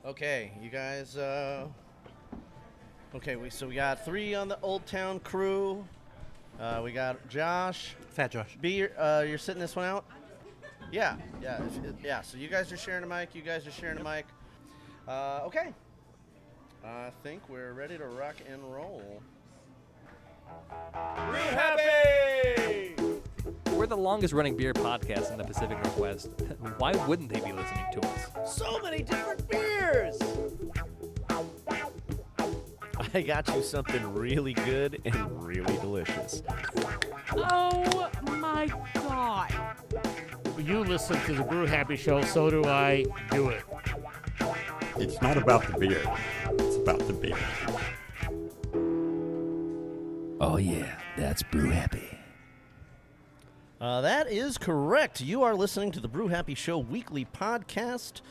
Okay, you guys. Okay, we got 3 on the Old Town crew. We got Josh. Fat Josh. B, you're sitting this one out. Yeah. So you guys are sharing a mic. Okay. I think we're ready to rock and roll. Brew Happy! We're the longest running beer podcast in the Pacific Northwest. Why wouldn't they be listening to us? So many different beers! I got you something really good and really delicious. Oh my God. You listen to the Brew Happy show, so do I. Do it. It's not about the beer. It's about the beer. Oh yeah, that's Brew Happy. That is correct. You are listening to the Brew Happy Show weekly podcast.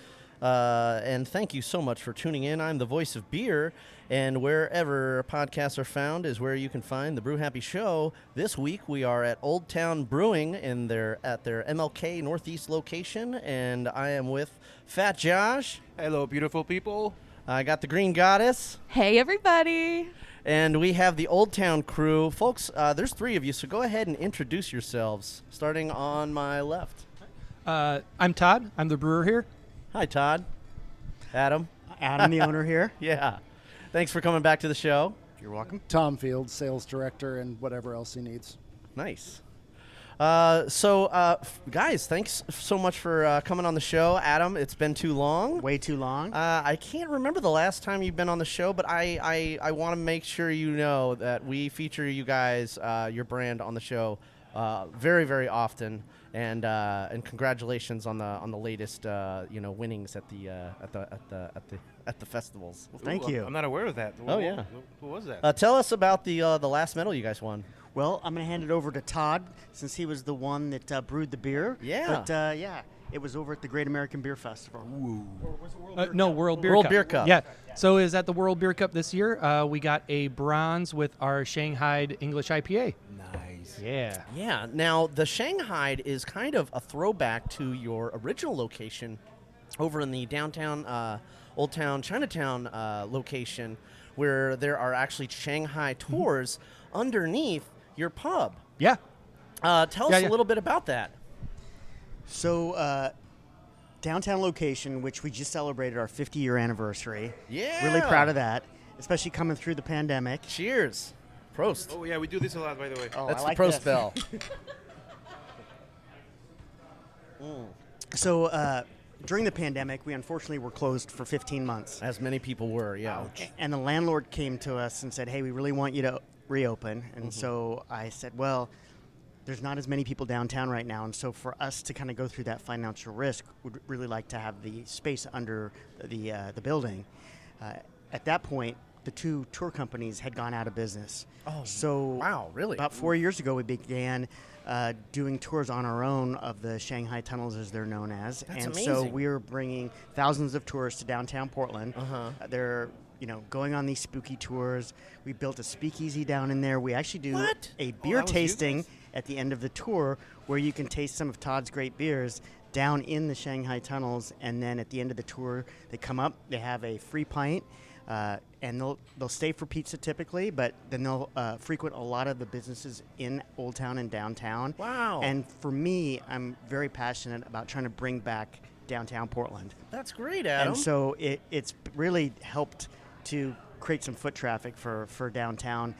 And thank you so much for tuning in. I'm the voice of beer, and wherever podcasts are found is where you can find the Brew Happy Show. This week we are at Old Town Brewing at their MLK Northeast location, and I am with Fat Josh. Hello, beautiful people. I got the Green Goddess, Hey, everybody. and we have the Old Town crew. Folks, there's 3 of you, so go ahead and introduce yourselves, starting on my left. I'm Todd. I'm the brewer here. Hi, Todd. Adam. Adam, the owner here. Yeah. Thanks for coming back to the show. You're welcome. Tom Fields, sales director, and whatever else he needs. Nice. Guys, thanks so much for coming on the show. Adam, it's been too long. Way too long. I can't remember the last time you've been on the show, but I want to make sure you know that we feature you guys, your brand, on the show very, very often. And congratulations on the latest winnings at the festivals. Well, thank you. I'm not aware of that. Oh, yeah. Who was that? Tell us about the last medal you guys won. Well, I'm going to hand it over to Todd since he was the one that brewed the beer. Yeah. But, it was over at the Great American Beer Festival. World Beer World Cup. Beer Cup. Yeah. So is at the World Beer Cup this year. We got a bronze with our Shanghai English IPA. Nice. Yeah. Yeah. Now, the Shanghai is kind of a throwback to your original location over in the downtown Old Town, Chinatown location, where there are actually Shanghai Tours underneath your pub. Yeah. Tell us a little bit about that. So, downtown location, which we just celebrated our 50-year anniversary. Yeah. Really proud of that, especially coming through the pandemic. Cheers. Prost. Oh, yeah, we do this a lot, by the way. Oh, That's I like the Prost this. bell. So, during the pandemic, we unfortunately were closed for 15 months. As many people were, yeah. And the landlord came to us and said, hey, we really want you to reopen. And so I said, well, there's not as many people downtown right now. And so for us to kind of go through that financial risk, we'd really like to have the space under the building. At that point, the 2 tour companies had gone out of business. Oh, so wow, really? About 4 years ago, we began doing tours on our own of the Shanghai tunnels, as they're known as. That's and amazing. so we are bringing thousands of tourists to downtown Portland. They're going on these spooky tours. We built a speakeasy down in there. We actually do a beer that was you tasting guys? at the end of the tour where you can taste some of Todd's great beers down in the Shanghai tunnels. And then at the end of the tour, they come up, they have a free pint. And they'll stay for pizza typically, but then they'll frequent a lot of the businesses in Old Town and downtown. Wow. And for me, I'm very passionate about trying to bring back downtown Portland. That's great, Adam. And so it's really helped to create some foot traffic for downtown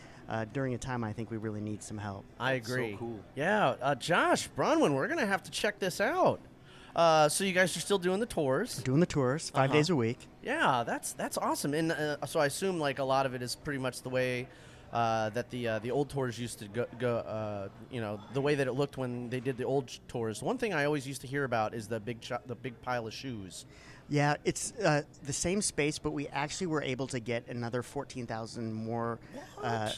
during a time I think we really need some help. I agree. So cool. Yeah. Josh, Bronwyn, we're going to have to check this out. So you guys are still doing the tours? Doing the tours 5 days a week. Yeah, that's awesome. And so I assume like a lot of it is pretty much the way that the old tours used to go. The way that it looked when they did the old tours. One thing I always used to hear about is the big pile of shoes. Yeah, it's the same space, but we actually were able to get another 14,000 more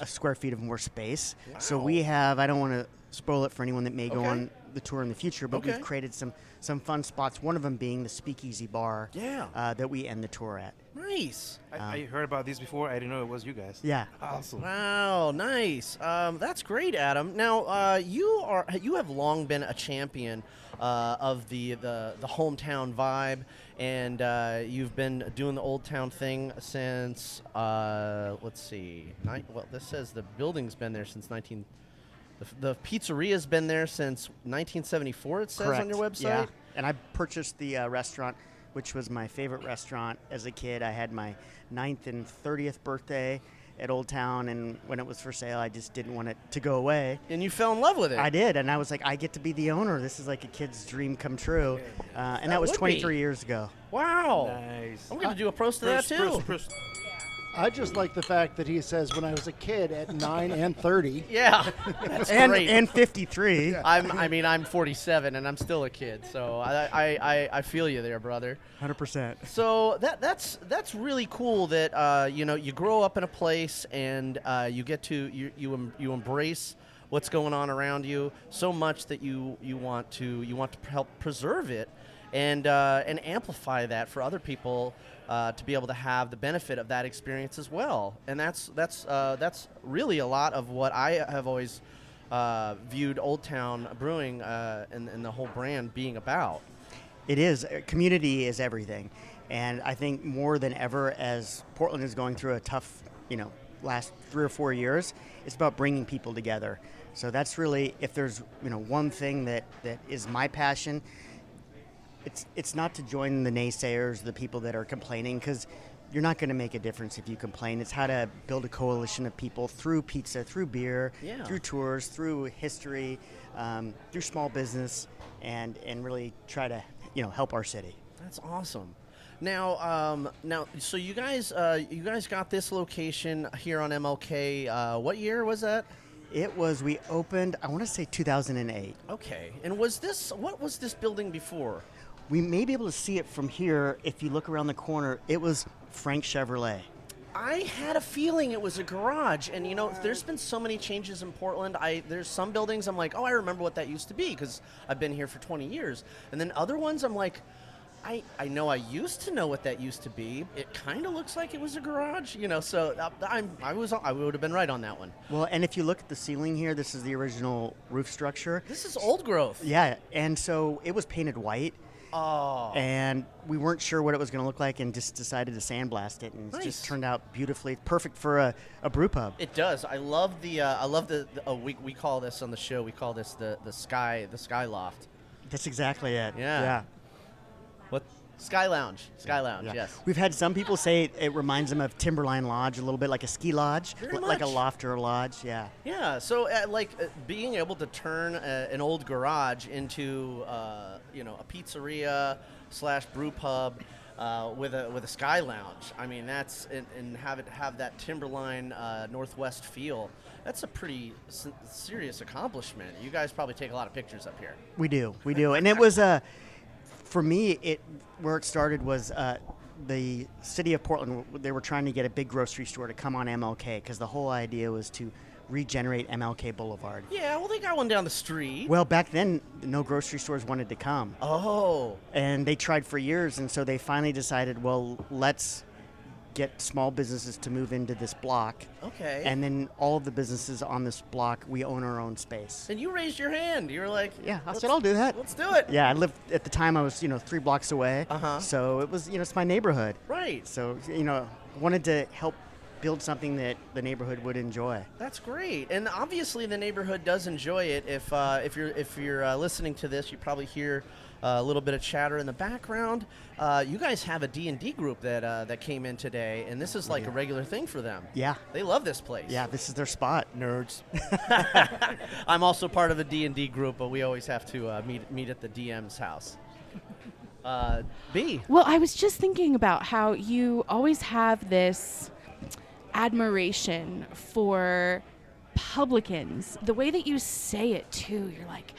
square feet of more space. Wow. So we have, I don't want to spoil it for anyone that may go on the tour in the future, but we've created some fun spots. One of them being the Speakeasy bar. That we end the tour at. Nice. I heard about these before. I didn't know it was you guys. Yeah. Awesome. Wow, nice. That's great, Adam. Now, you have long been a champion of the hometown vibe, and you've been doing the Old Town thing since let's see. This says the building's been there since the pizzeria's been there since 1974. It says on your website. Yeah. And I purchased the restaurant, which was my favorite restaurant as a kid. I had my 9th and 30th birthday at Old Town, and when it was for sale, I just didn't want it to go away. And you fell in love with it. I did, and I was like, I get to be the owner. This is like a kid's dream come true. And that was 23 years ago. Wow. Nice. I'm going to do a prost to that, too. I just like the fact that he says when I was a kid at 9 and 30. Yeah, that's great. And 53. Yeah. I'm 47 and I'm still a kid, so I feel you there, brother. 100%. So that's really cool that you grow up in a place and you get to you embrace what's going on around you so much that you want to help preserve it and amplify that for other people. To be able to have the benefit of that experience as well, and that's really a lot of what I have always viewed Old Town Brewing and the whole brand being about. It is. Community is everything, and I think more than ever, as Portland is going through a tough, last 3 or 4 years, it's about bringing people together. So that's really, if there's one thing that is my passion. It's not to join the naysayers, the people that are complaining, because you're not going to make a difference if you complain. It's how to build a coalition of people through pizza, through beer, through tours, through history, through small business, and really try to help our city. That's awesome. Now, so you guys got this location here on MLK. What year was that? We opened, I want to say 2008. Okay. And what was this building before? We may be able to see it from here. If you look around the corner, it was Frank Chevrolet. I had a feeling it was a garage, and there's been so many changes in Portland. There's some buildings I'm like, I remember what that used to be because I've been here for 20 years, and then other ones I'm like, I know I used to know what that used to be. It kind of looks like it was a garage, So I would have been right on that one. Well, and if you look at the ceiling here, this is the original roof structure. This is old growth. Yeah, and so it was painted white. Oh. And we weren't sure what it was going to look like and just decided to sandblast it, and it just turned out beautifully. Perfect for a brew pub. It does. I love we call this on the show, we call this the sky loft. That's exactly it. Yeah. What? Sky Lounge, yes. We've had some people say it reminds them of Timberline Lodge, a little bit like a ski lodge, like a loft or a lodge, yeah. Yeah, so being able to turn an old garage into a pizzeria / brew pub with a sky lounge. I mean, that's and have that Timberline Northwest feel. That's a pretty serious accomplishment. You guys probably take a lot of pictures up here. We do, and it was for me, where it started was the city of Portland. They were trying to get a big grocery store to come on MLK because the whole idea was to regenerate MLK Boulevard. Yeah, well, they got one down the street. Well, back then, no grocery stores wanted to come. Oh. And they tried for years, and so they finally decided, well, let's get small businesses to move into this block. Okay. And then all of the businesses on this block, we own our own space. And you raised your hand. You were like, yeah, I said, I'll do that. Let's do it. Yeah, I lived, at the time, I was, 3 blocks away. Uh-huh. So it was, it's my neighborhood. Right. So, wanted to help build something that the neighborhood would enjoy. That's great, and obviously the neighborhood does enjoy it. If you're listening to this, you probably hear a little bit of chatter in the background. You guys have a D&D group that came in today, and this is like a regular thing for them. Yeah, they love this place. Yeah, this is their spot. Nerds. I'm also part of a D&D group, but we always have to meet at the DM's house. B. Well, I was just thinking about how you always have this admiration for publicans. The way that you say it too, you're like,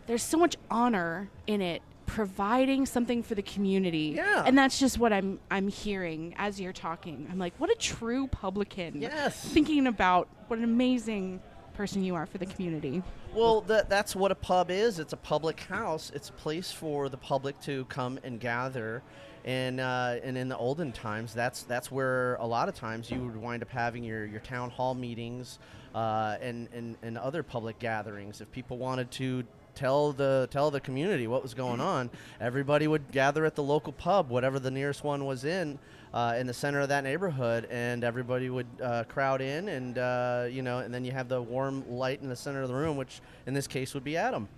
there's so much honor in it, providing something for the community. Yeah. And that's just what I'm hearing as you're talking. I'm like, what a true publican. Yes. Thinking about what an amazing person you are for the community. Well, that's what a pub is. It's a public house. It's a place for the public to come and gather. And in the olden times, that's where a lot of times you would wind up having your town hall meetings and other public gatherings. If people wanted to tell the community what was going on, everybody would gather at the local pub, whatever the nearest one was in the center of that neighborhood, and everybody would crowd in, and and then you have the warm light in the center of the room, which in this case would be Adam.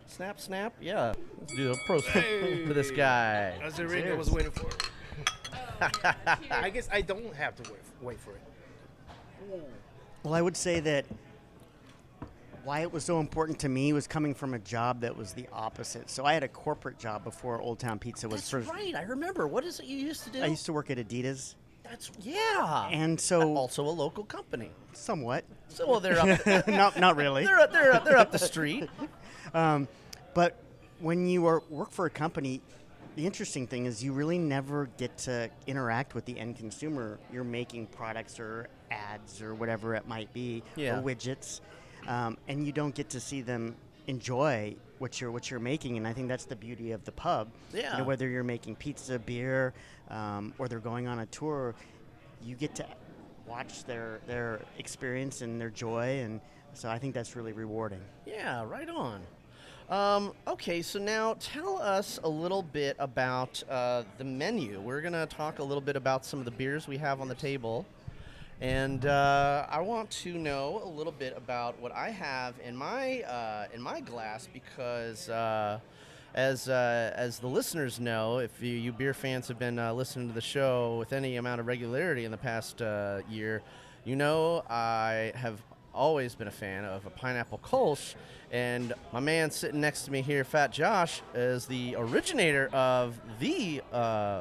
Snap, snap, yeah. Let's do a pro for this guy. That's the ring I was waiting for. I guess I don't have to wait for it. Well, I would say that why it was so important to me was coming from a job that was the opposite. So I had a corporate job before Old Town Pizza was That's right. I remember. What is it you used to do? I used to work at Adidas. Yeah. And so also a local company. Somewhat. So well, they're up. not really. They're up the street. But when you work for a company, the interesting thing is you really never get to interact with the end consumer. You're making products or ads or whatever it might be, or widgets, and you don't get to see them enjoy what you're making. And I think that's the beauty of the pub. Yeah. You know, whether you're making pizza, beer, or they're going on a tour, you get to watch their experience and their joy, and so I think that's really rewarding. Yeah, right on. Okay, so now tell us a little bit about the menu. We're going to talk a little bit about some of the beers we have on the table. And I want to know a little bit about what I have in my glass, because as the listeners know, if you beer fans have been listening to the show with any amount of regularity in the past year, you know I have always been a fan of a pineapple Kolsch, and my man sitting next to me here, Fat Josh, is the originator of the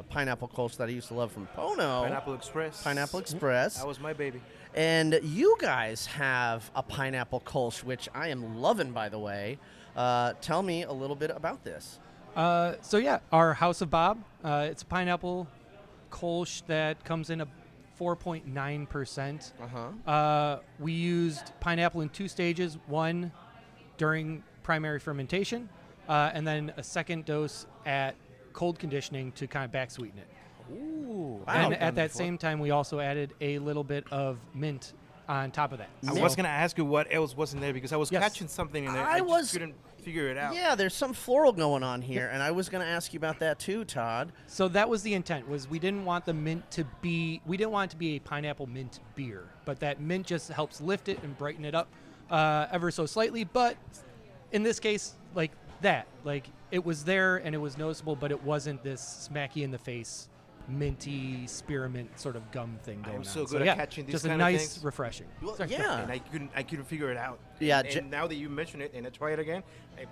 pineapple Kolsch that I used to love from Pono. Pineapple Express. Pineapple Express. That was my baby. And you guys have a pineapple Kolsch, which I am loving, by the way. Tell me a little bit about this. So yeah, our House of Bob. It's a pineapple Kolsch that comes in a 4.9%. We used pineapple in 2 stages, one during primary fermentation, and then a second dose at cold conditioning to kind of back sweeten it. Ooh. And at that same time, we also added a little bit of mint on top of that. I was going to ask you what else was in there, because I was catching something in there. I just couldn't figure it out. Yeah, there's some floral going on here, and I was going to ask you about that too, Todd. So that was the intent, was we didn't want it to be a pineapple mint beer, but that mint just helps lift it and brighten it up ever so slightly. But in this case, like it was there and it was noticeable, but it wasn't this smacky in the face, minty spearmint sort of gum thing going on. I'm so good at catching these just kind a of nice, things. refreshing. Well, yeah, and I couldn't figure it out. Yeah, and now that you mention it and I try it again,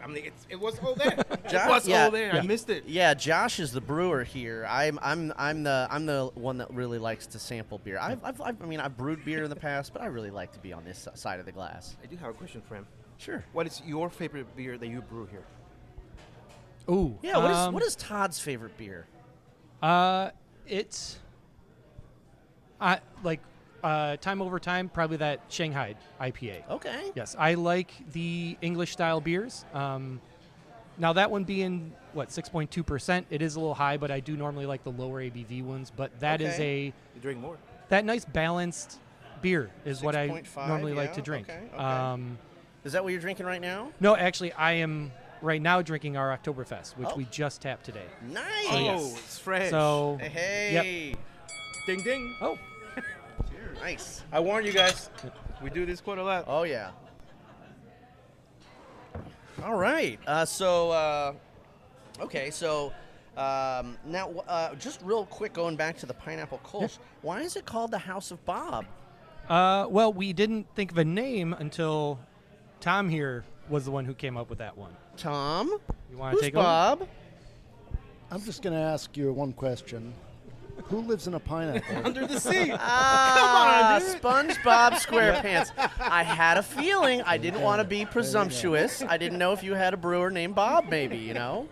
I mean it was all there. Josh, it was all there. I missed it. Yeah, Josh is the brewer here. I'm the one that really likes to sample beer. I've brewed beer in the past, but I really like to be on this side of the glass. I do have a question for him. Sure. What is your favorite beer that you brew here? Ooh. Yeah. What is Todd's favorite beer? It's time over time, probably that Shanghai IPA. Okay. Yes, I like the English style beers. Now that one being 6.2%, it is a little high, but I do normally like the lower ABV ones. But that is you drink more. That nice balanced beer is what I 6.5, normally like to drink. Okay. Is that what you're drinking right now? No, actually, I am right now drinking our Oktoberfest, which we just tapped today. Nice. Oh, it's fresh. So, hey. Yep. Ding ding. Oh. Nice. I warn you guys. We do this quite a lot. Oh yeah. All right. Now just real quick, going back to the pineapple Kolsch, why is it called the House of Bob? Well, we didn't think of a name until Tom here was the one who came up with that one. Tom? You want to take Bob? over? I'm just going to ask you one question. Who lives in a pineapple? Under the sea. Come on, SpongeBob SquarePants. I had a feeling. I didn't want to be presumptuous. I didn't know if you had a brewer named Bob, maybe, you know?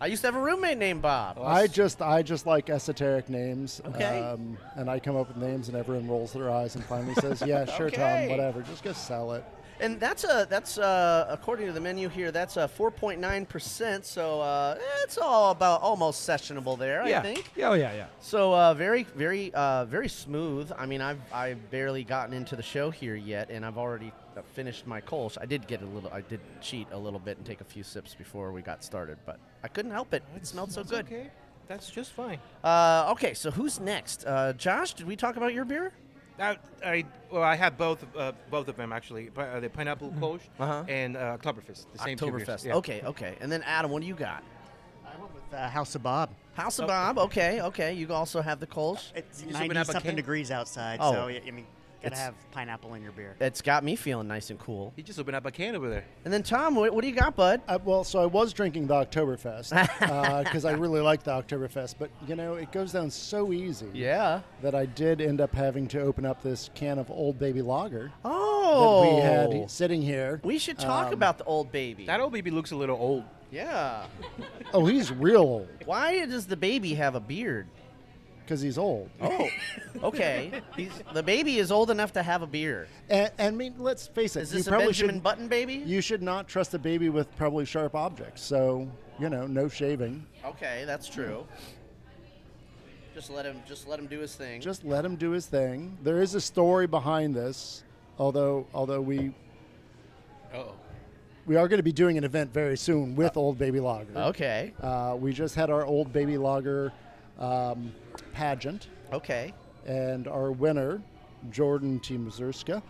I used to have a roommate named Bob. I just like esoteric names. Okay. And I come up with names, and everyone rolls their eyes and finally says, "Yeah, sure, Okay. Tom, whatever. Just go sell it." And that's according to the menu here, that's a 4.9%. So it's all about almost sessionable there, I think. Oh yeah. So very, very, very smooth. I mean, I've barely gotten into the show here yet, and I've already finished my Kolsch. I did cheat a little bit and take a few sips before we got started, but I couldn't help it. It smelled so good. Okay, that's just fine. Okay, so who's next? Josh, did we talk about your beer? I had both of them actually. The pineapple Kolsch and Oktoberfest, the same two beers. Oktoberfest. Yeah. Okay. And then Adam, what do you got? I went with House of Bob. House of Bob. Okay. You also have the Kolsch. It's You just open up a 90-something can? degrees outside, Oh. so I mean, gotta It's- have pineapple in your beer. It's got me feeling nice and cool. He just opened up a can over there. And then Tom, what do you got, bud? So I was drinking the Oktoberfest because I really like the Oktoberfest, but it goes down so easy. Yeah. That I did end up having to open up this can of Olld Baby lager Oh. that we had sitting here. We should talk about the Olld Baby. That Olld Baby looks a little old. Yeah. Oh, he's real old Why does the baby have a beard? because he's old. Oh, okay. The baby is old enough to have a beard. And I mean, let's face it. Is this you a probably Benjamin should- Button baby? You should not trust a baby with probably sharp objects. So, no shaving. Okay, that's true. Just let him do his thing. Just let him do his thing. There is a story behind this, although we are going to be doing an event very soon with Olld Baby Lager. Okay. We just had our Olld Baby Lager pageant. Okay. And our winner, Jordan T. Mazurska,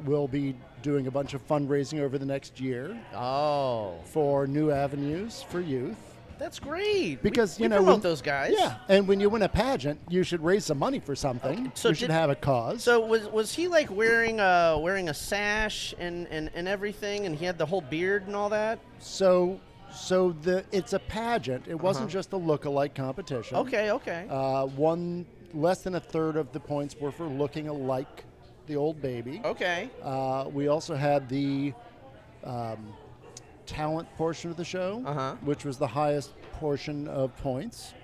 will be doing a bunch of fundraising over the next year. Oh. For New Avenues for Youth. That's great. Because we promote those guys. Yeah, and when you win a pageant, you should raise some money for something. Okay, so you should have a cause. So was he like wearing a sash and everything, and he had the whole beard and all that? So it's a pageant. It wasn't just a look-alike competition. Okay. Less than a third of the points were for looking alike the Olld Baby. Okay. We also had the talent portion of the show, which was the highest portion of points,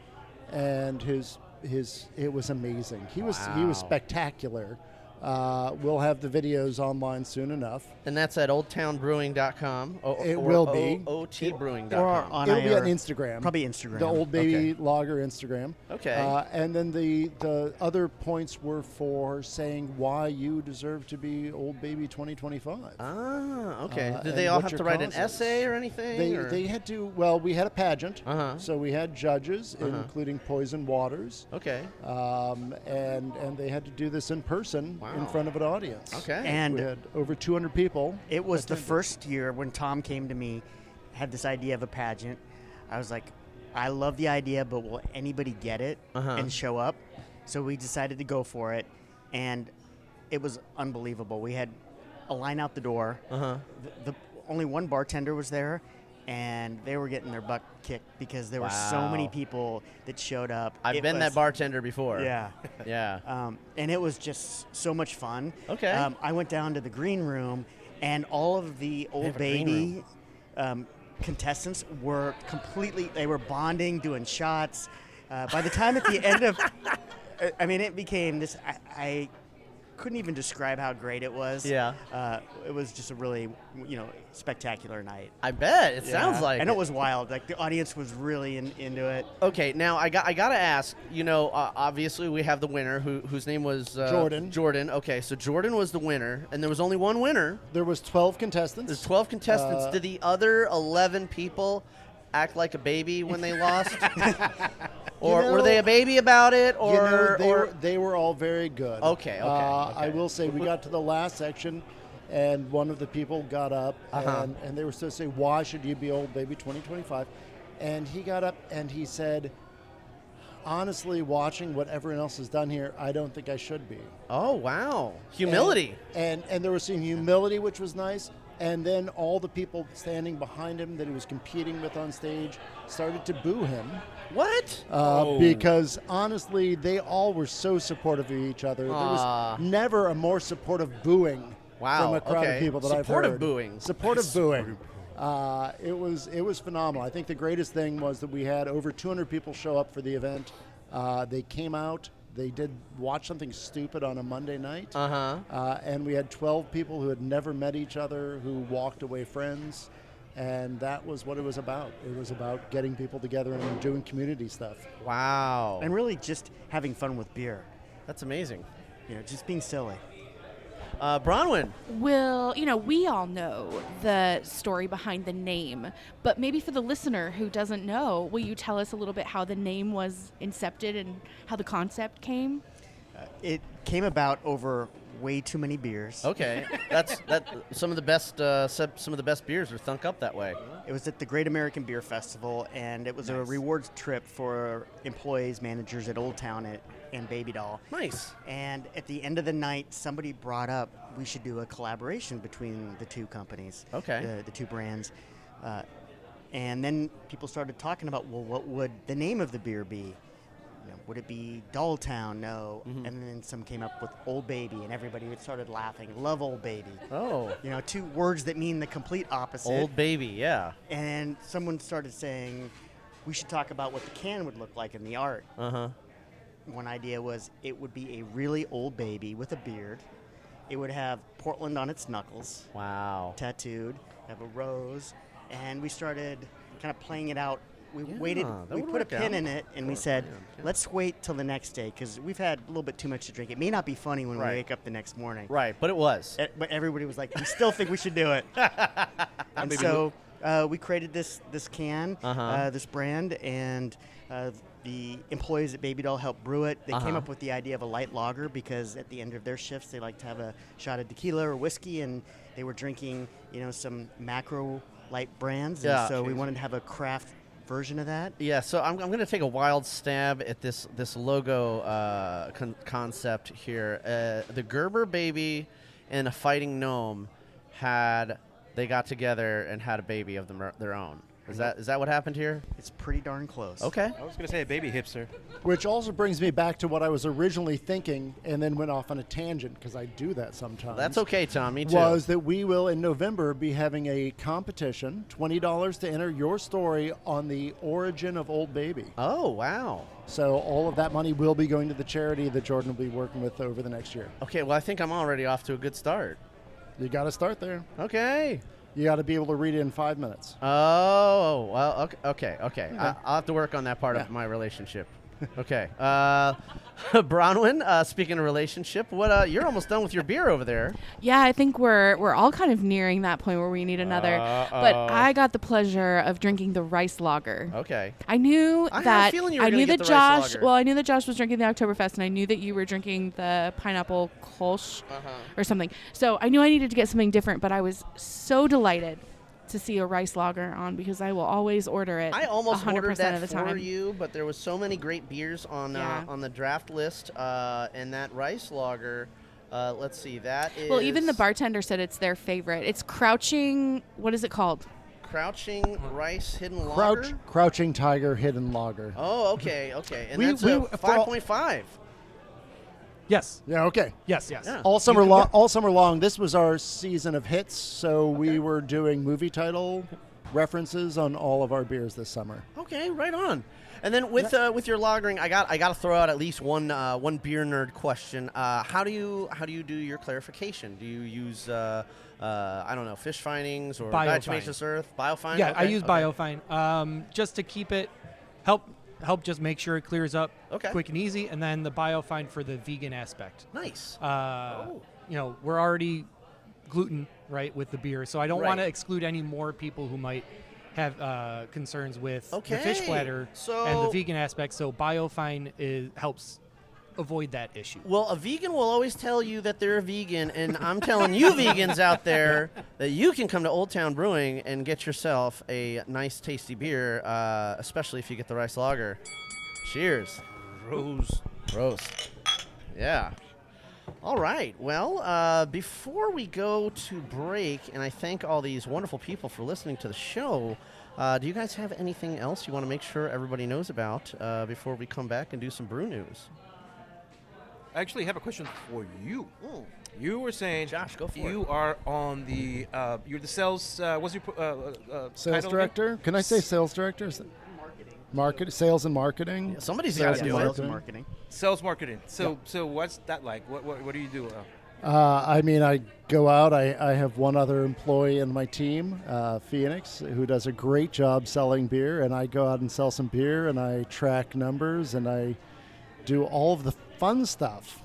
and it was amazing. He was spectacular. We'll have the videos online soon enough. And that's at oldtownbrewing.com. It will be. OTbrewing.com. Or It'll be on Instagram. Probably Instagram. The Olld Baby Lager Instagram. Okay. And then the other points were for saying why you deserve to be Olld Baby 2025. Ah, okay. Did and they all what have your to write an cause is. essay or anything? They had to. Well, we had a pageant, so we had judges, Uh-huh. including Poison Waters. Okay. And they had to do this in person in front of an audience. Okay. And we had over 200 people. It was the first year when Tom came to me, had this idea of a pageant. I was like, I love the idea, but will anybody get it and show up? So we decided to go for it, and it was unbelievable. We had a line out the door. The only one bartender was there, and they were getting their butt kicked because there were so many people that showed up. I've been that bartender before. Yeah. Yeah. And it was just so much fun. Okay. I went down to the green room, and all of the Olld have a green Baby contestants were they were bonding, doing shots. By the time at the end of, I mean, it became this, I couldn't even describe how great it was. Yeah. It was just a really, spectacular night. I bet. It sounds like And it was wild. Like, the audience was really into it. Okay, now I got to ask. Obviously we have the winner whose name was Jordan. Jordan. Okay, so Jordan was the winner, and there was only one winner. There was 12 contestants. There's 12 contestants. Did the other 11 people act like a baby when they lost? Or were they a baby about it? Or they were all very good. Okay. I will say we got to the last section, and one of the people got up, and they were supposed to say, "Why should you be Olld Baby 2025?" And he got up and he said, "Honestly, watching what everyone else has done here, I don't think I should be." Oh wow, humility. And there was some humility, which was nice. And then all the people standing behind him that he was competing with on stage started to boo him. What? Because honestly, they all were so supportive of each other. There was never a more supportive booing from a crowd of people that I've heard. Supportive booing. Supportive booing. It was phenomenal. I think the greatest thing was that we had over 200 people show up for the event. They came out. They did watch something stupid on a Monday night. And we had 12 people who had never met each other who walked away friends. And that was what it was about. It was about getting people together and doing community stuff. Wow. And really just having fun with beer. That's amazing. Just being silly. Bronwyn. Well, we all know the story behind the name, but maybe for the listener who doesn't know, will you tell us a little bit how the name was incepted and how the concept came? It came about over way too many beers. Okay, some of the best beers are thunk up that way. It was at the Great American Beer Festival, and it was a rewards trip for employees, managers at Old Town and Baby Doll. Nice. And at the end of the night, somebody brought up we should do a collaboration between the two companies. Okay. The two brands. And then people started talking about, well, what would the name of the beer be? Would it be Dolltown? No. Mm-hmm. And then some came up with Olld Baby, and everybody started laughing. Love Olld Baby. Oh. Two words that mean the complete opposite. Olld Baby, yeah. And someone started saying, we should talk about what the can would look like in the art. One idea was it would be a really old baby with a beard. It would have Portland on its knuckles. Wow. Tattooed. Have a rose. And we started kind of playing it out. We waited. We put a pin in it, and we said, let's wait till the next day, because we've had a little bit too much to drink. It may not be funny when we wake up the next morning. Right, but it was. But everybody was like, we still think we should do it. And so we created this can, this brand, and the employees at Baby Doll helped brew it. They came up with the idea of a light lager, because at the end of their shifts, they like to have a shot of tequila or whiskey, and they were drinking, some macro light brands. Yeah. And so we wanted to have a craft version of that. Yeah, so I'm going to take a wild stab at this logo concept here. The Gerber Baby and a Fighting Gnome they got together and had a baby of their own. Is that what happened here? It's pretty darn close. Okay. I was going to say a baby hipster. Which also brings me back to what I was originally thinking, and then went off on a tangent, because I do that sometimes. That's okay, Tom. Me too. Was that we will, in November, be having a competition, $20 to enter your story on the origin of Olld Baby. Oh, wow. So all of that money will be going to the charity that Jordan will be working with over the next year. Okay, well, I think I'm already off to a good start. You got to start there. Okay. You got to be able to read it in 5 minutes. Oh, well, okay. I'll have to work on that part of my relationship. Okay. Bronwyn, speaking of relationship, you're almost done with your beer over there. Yeah, I think we're all kind of nearing that point where we need another. But I got the pleasure of drinking the rice lager. Okay. I knew I had a that feeling you were gonna get the rice lager. Well, I knew that Josh was drinking the Oktoberfest, and I knew that you were drinking the pineapple Kolsch or something. So I knew I needed to get something different, but I was so delighted to see a rice lager on, because I will always order it. I almost 100% ordered that of the for time. you, but there was so many great beers on the draft list, and that rice lager. Let's see, that is. Well, even the bartender said it's their favorite. It's Crouching. What is it called? Crouching Rice Hidden Lager. Crouching Tiger Hidden Lager. Oh, okay, and that's a 5.5. Yes. Yeah. Okay. Yes. Yeah. All summer long. This was our season of hits, so we were doing movie title references on all of our beers this summer. Okay, right on. And then with your lagering, I got to throw out at least one beer nerd question. How do you do your clarification? Do you use I don't know, fish findings or diatomaceous earth, biofine? Yeah, I use biofine just to keep it help just make sure it clears up quick and easy, and then the biofine for the vegan aspect. Nice. We're already gluten right with the beer, so I don't want to exclude any more people who might have concerns with the fish bladder and the vegan aspect. So biofine helps avoid that issue. Well, a vegan will always tell you that they're a vegan, and I'm telling you vegans out there that you can come to Old Town Brewing and get yourself a nice, tasty beer, especially if you get the rice lager. Cheers. Roast. Yeah. All right. Well, before we go to break, and I thank all these wonderful people for listening to the show, do you guys have anything else you want to make sure everybody knows about before we come back and do some brew news? I actually have a question for you. You were saying, Josh, go for you are on the you're the sales. What's your Sales title director? again? Can I say sales director? Sales and marketing. Somebody's Sales got to and do it. Sales and marketing. Sales marketing. So what's that like? What do you do? I mean, I go out. I have one other employee in my team, Phoenix, who does a great job selling beer, and I go out and sell some beer, and I track numbers, and I do all of the fun stuff,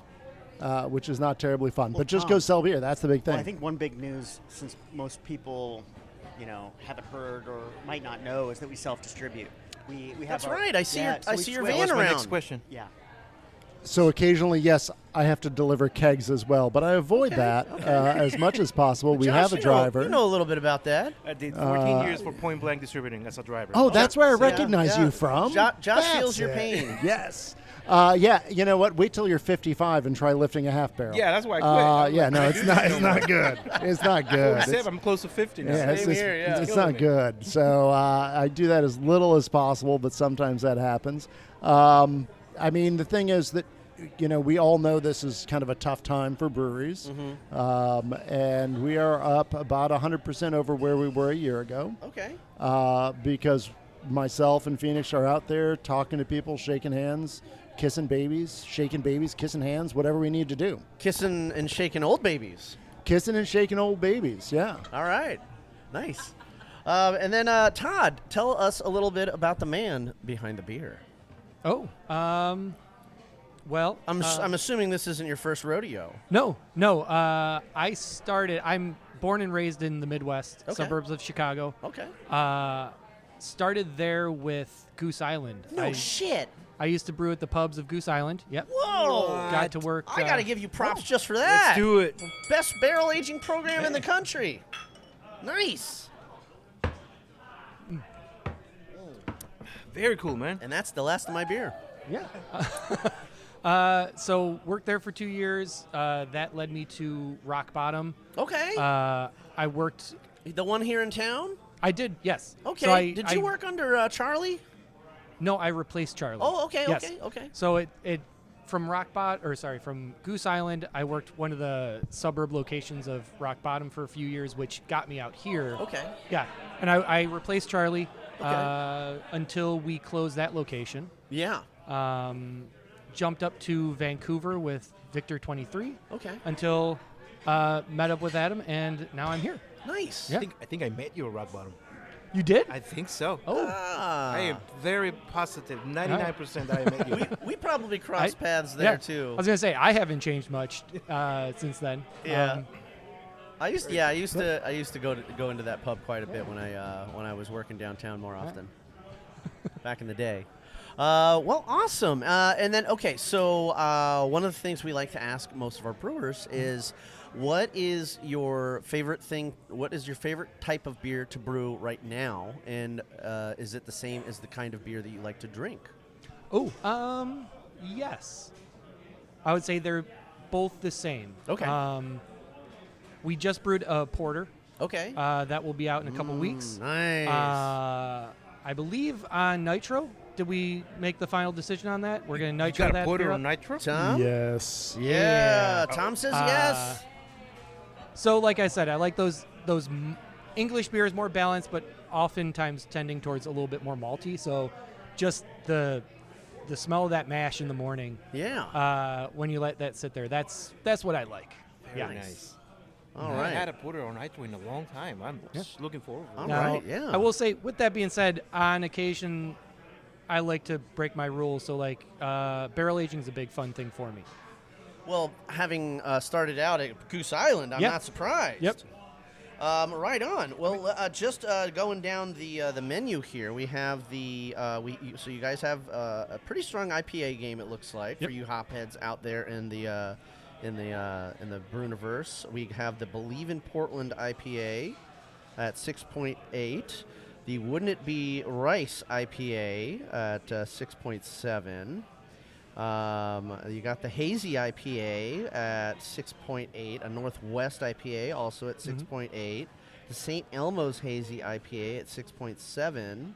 which is not terribly fun. Well, but just Tom, go sell beer. That's the big thing. Well, I think one big news, since most people, haven't heard or might not know, is that we self-distribute. We have That's our- right. I see yeah, your I so see we your switch- van That was my around. next question. Yeah. So occasionally, yes, I have to deliver kegs as well, but I avoid that as much as possible. We Josh, have a you driver. know a little bit about that. I did 14 years for Point Blank Distributing as a driver. Oh, that's where I Yeah, recognize yeah. you from. Josh That's feels your it. pain. Yes. Yeah, you know what? Wait till you're 55 and try lifting a half barrel. Yeah, that's why I quit. I'm Yeah, like, no, I it's do not. that It's no not more. good. It's not good. It's- I'm close to 50 now. Yeah, Same here, yeah. it's Killing not me. good. So I do that as little as possible, but sometimes that happens. I mean, the thing is that, we all know this is kind of a tough time for breweries, and we are up about 100% over where we were a year ago. Okay. Because myself and Phoenix are out there talking to people, shaking hands, kissing babies, shaking babies, kissing hands, whatever we need to do. Kissing and shaking old babies. Kissing and shaking old babies, yeah. All right. Nice. And then Todd, tell us a little bit about the man behind the beer. Oh, well, I'm assuming this isn't your first rodeo. No. I'm born and raised in the Midwest, Okay. suburbs of Chicago. Okay. Started there with Goose Island. No shit. I used to brew at the pubs of Goose Island. Yep. Whoa. Got to work. I got to give you props just for that. Let's do it. Best barrel aging program in the country. Nice. Very cool, man. And that's the last of my beer. Yeah. So worked there for 2 years. That led me to Rock Bottom. Okay. I worked. The one here in town? I did. Yes. Okay. So Did you work under Charlie? No, I replaced Charlie. Oh, okay, Yes. okay. So it from from Goose Island, I worked one of the suburb locations of Rock Bottom for a few years, which got me out here. Okay. Yeah, and I replaced Charlie Okay. until we closed that location. Yeah. Jumped up to Vancouver with Victor 23. Okay. Until met up with Adam, and now I'm here. Nice. Yeah. I think I met you at Rock Bottom. You did? I think so. Oh. I am very positive, 99% that I met you. We probably crossed paths there yeah. too. I was gonna say I haven't changed much since then. Yeah. I used to go into that pub quite a bit when I was working downtown more often. Back in the day. Well, awesome. And then so one of the things we like to ask most of our brewers is, what is your favorite thing? What is your favorite type of beer to brew right now? And is it the same as the kind of beer that you like to drink? Oh, yes. I would say they're both the same. Okay. We just brewed a porter. Okay. That will be out in a couple weeks. Nice. I believe on Nitro. Did we make the final decision on that? We're going to Nitro got a that porter beer on up? Nitro? Tom? Yes. Yeah. Tom says yes. So, like I said, I like those English beers more balanced, but oftentimes tending towards a little bit more malty. So, just the smell of that mash in the morning. Yeah. When you let that sit there, that's what I like. Very nice. All I right. had a porter on Nitro in a long time. I'm just looking forward to it. All Now, right. Yeah. I will say, with that being said, on occasion, I like to break my rules. So, like, barrel aging is a big fun thing for me. Well, having started out at Goose Island, I'm Yep. not surprised. Yep. Right on. Well, just going down the menu here, we have so you guys have a pretty strong IPA game. It looks like for you hopheads out there in the Brewniverse. We have the Believe in Portland IPA at 6.8. The Wouldn't It Be Rice IPA at 6.7. You got the Hazy IPA at 6.8, a Northwest IPA also at 6.8, the St. Elmo's Hazy IPA at 6.7,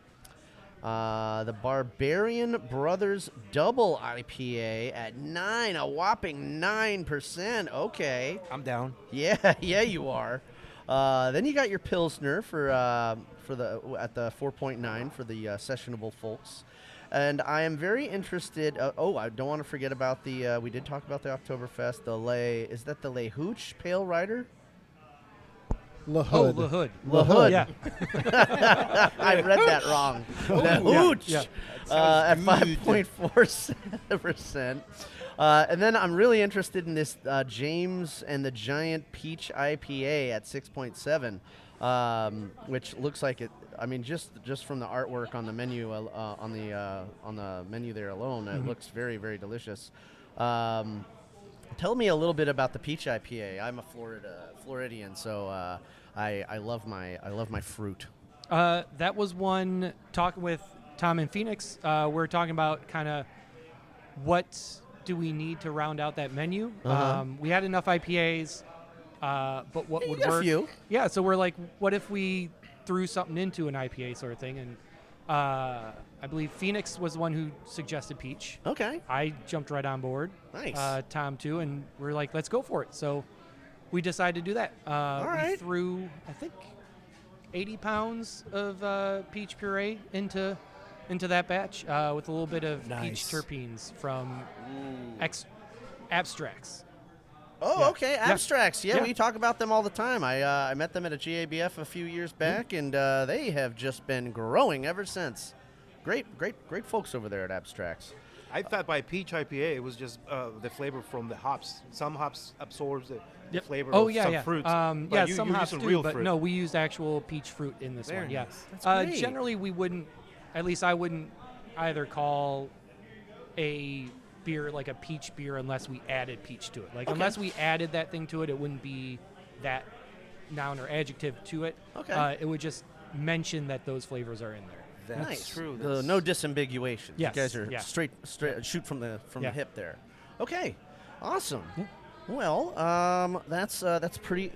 The Barbarian Brothers Double IPA at 9, a whopping 9%. Okay. I'm down. Yeah, yeah, you are. Then you got your Pilsner for the at the 4.9 for the sessionable folks. And I am very interested. I don't want to forget about the. We did talk about the Oktoberfest. Is that the Le Hooch Pale Rider? La Oh, Hood. La Hood. La Hood. Yeah. I read that wrong. The Hooch Yeah. at 5.4%. And then I'm really interested in this James and the Giant Peach IPA at 6.7, which looks like it. I mean, just from the artwork on the menu on the menu there alone, it looks very, very delicious. Tell me a little bit about the Peach IPA. I'm a Floridian, so I love my fruit. That was one talking with Tom and Phoenix. We're talking about kind of what do we need to round out that menu. We had enough IPAs, but what would work? A few. Yeah, so we're like, what if we threw something into an IPA sort of thing? And I believe Phoenix was the one who suggested peach. Okay. I jumped right on board. Nice. Tom too, and we're like, let's go for it. So we decided to do that. All right. We threw, I think, 80 pounds of peach puree into that batch with a little bit of peach terpenes from Abstracts. Oh, Yeah. okay. Yeah. Abstracts. Yeah, Yeah. we talk about them all the time. I met them at a GABF a few years back, and they have just been growing ever since. Great folks over there at Abstracts. I thought by peach IPA it was just the flavor from the hops. Some hops absorbs the flavor of some fruits. Yeah, you some use hops some do, real but fruit. no, we used actual peach fruit in this Very one. Yeah, nice. That's great. Generally we wouldn't, at least I wouldn't either call a beer like a peach beer unless we added peach to it. Like unless we added that thing to it, it wouldn't be that noun or adjective to it. Okay. It would just mention that those flavors are in there. That's Nice. true. No disambiguation. Yes, You guys are yeah. straight shoot from the Yeah. hip there. Okay. Awesome. Yeah. Well, that's pretty